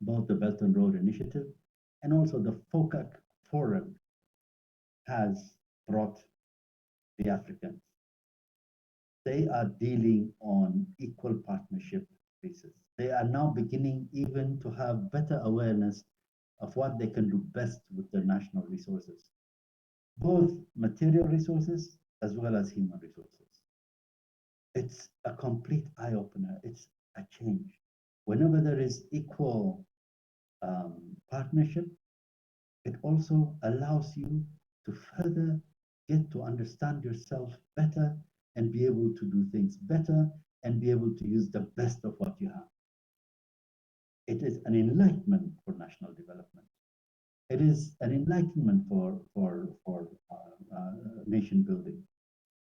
both the Belt and Road Initiative and also the FOCAC Forum has brought the Africans. They are dealing on equal partnership basis. They are now beginning even to have better awareness of what they can do best with their national resources, both material resources as well as human resources. It's a complete eye-opener. It's a change. Whenever there is equal partnership, it also allows you to further get to understand yourself better and be able to do things better and be able to use the best of what you have. It is an enlightenment for national development. It is an enlightenment for nation building.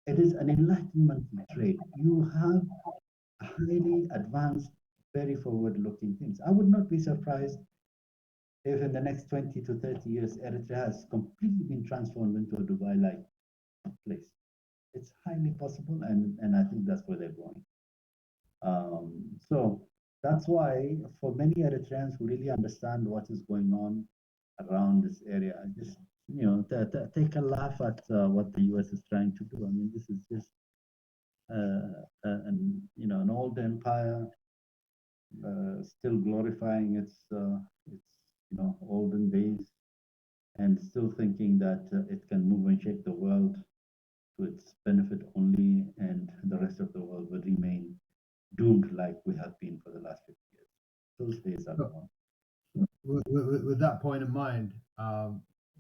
It is an enlightenment in trade. You have highly advanced, very forward-looking things. I would not be surprised if in the next 20 to 30 years, Eritrea has completely been transformed into a Dubai-like place. It's highly possible, and I think that's where they're going. So that's why for many Eritreans who really understand what is going on around this area, just take a laugh at what the U.S. is trying to do. I mean, this is just an old empire still glorifying its olden days, and still thinking that it can move and shake the world to its benefit only, and the rest of the world will remain doomed like we have been for the last 50 years. Those days are gone. With that point in mind,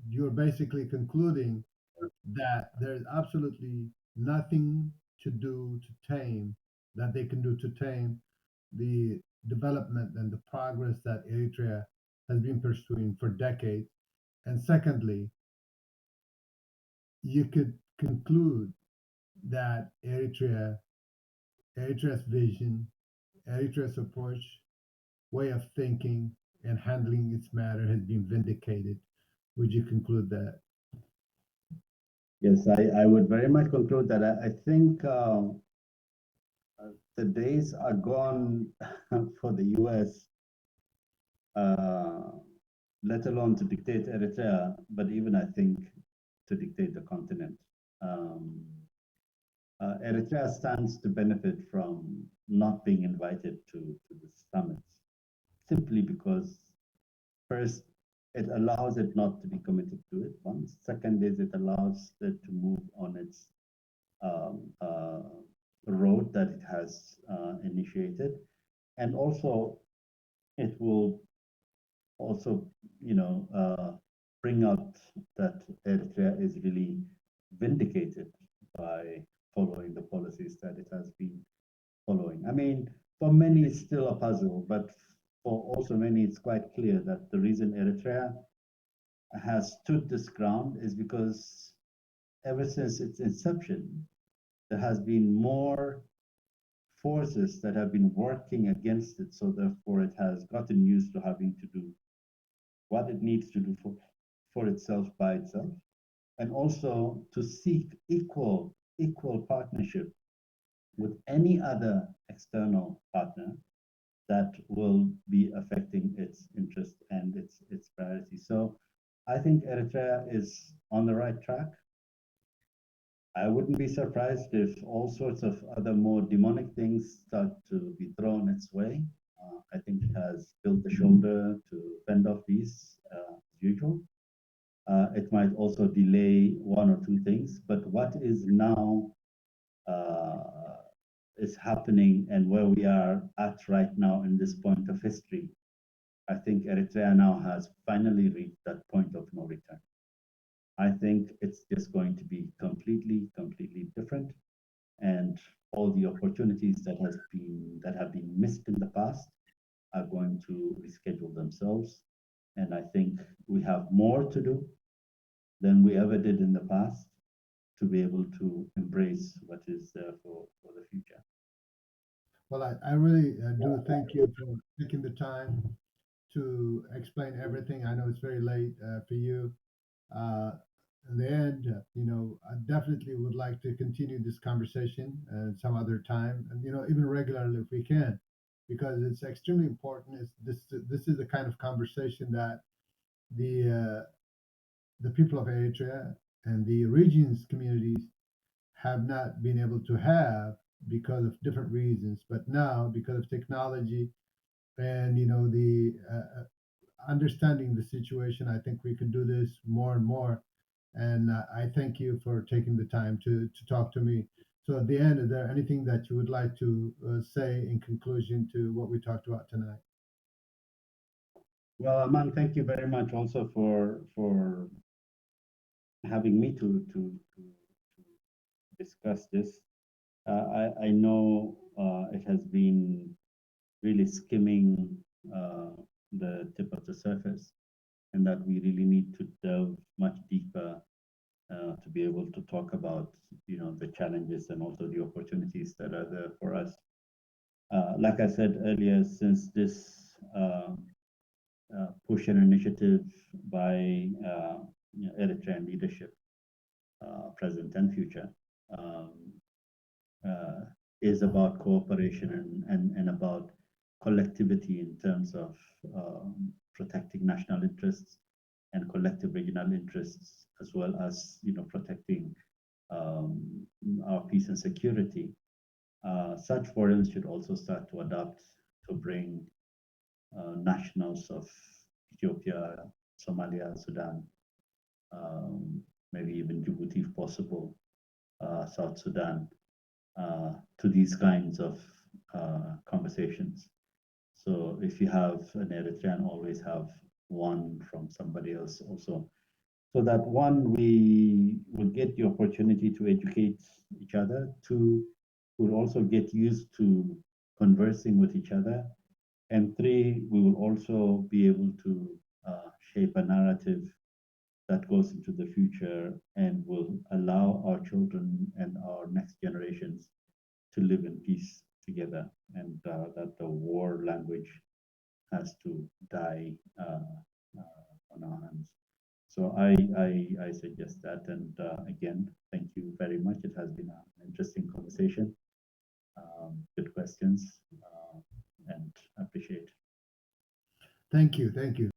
you're basically concluding that there's absolutely nothing to do to tame, that they can do to tame the development and the progress that Eritrea has been pursuing for decades? And secondly, you could conclude that Eritrea's vision, Eritrea's approach, way of thinking, and handling its matter has been vindicated. Would you conclude that? Yes, I would very much conclude that I think the days are gone for the U.S., let alone to dictate Eritrea, but even I think to dictate the continent. Um, Eritrea stands to benefit from not being invited to the summits, simply because, first, it allows it not to be committed to it. One. Second is it allows it to move on its um, uh, road that it has initiated, and also it will also, bring out that Eritrea is really vindicated by following the policies that it has been following. I mean, for many, it's still a puzzle, but for also many, it's quite clear that the reason Eritrea has stood this ground is because ever since its inception, there has been more forces that have been working against it. So therefore, it has gotten used to having to do what it needs to do for itself by itself, and also to seek equal partnership with any other external partner that will be affecting its interest and its priority. So I think Eritrea is on the right track. I wouldn't be surprised if all sorts of other more demonic things start to be thrown its way. I think it has built the shoulder to fend off these as usual. It might also delay one or two things, but what is now is happening and where we are at right now in this point of history, I think Eritrea now has finally reached that point of no return. I think it's just going to be completely different, and all the opportunities that have been missed in the past are going to reschedule themselves. And I think we have more to do than we ever did in the past to be able to embrace what is there for the future. Well, I really do thank you for taking the time to explain everything. I know it's very late for you. Uh, in the end, I definitely would like to continue this conversation some other time, and even regularly if we can, because it's extremely important. This is the kind of conversation that the the people of Eritrea and the region's communities have not been able to have because of different reasons. But now, because of technology and the understanding the situation, I think we could do this more and more. And I thank you for taking the time to talk to me. So at the end, is there anything that you would like to say in conclusion to what we talked about tonight? Well, Aman, thank you very much also for having me to discuss this. I know it has been really skimming the tip of the surface, and that we really need to delve much deeper to be able to talk about the challenges and also the opportunities that are there for us. Like I said earlier, since this push and initiative by Eritrean leadership, present and future, um, is about cooperation and about collectivity in terms of protecting national interests and collective regional interests, as well as protecting our peace and security. Such forums should also start to adapt to bring nationals of Ethiopia, Somalia, Sudan, maybe even Djibouti if possible, South Sudan, to these kinds of conversations. So if you have an Eritrean, always have one from somebody else also so that one, we will get the opportunity to educate each other. Two, we'll also get used to conversing with each other. And three, we will also be able to shape a narrative that goes into the future and will allow our children and our next generations to live in peace together, and that the war language has to die on our hands. So I suggest that. And again, thank you very much. It has been an interesting conversation. Good questions, and I appreciate it. Thank you. Thank you.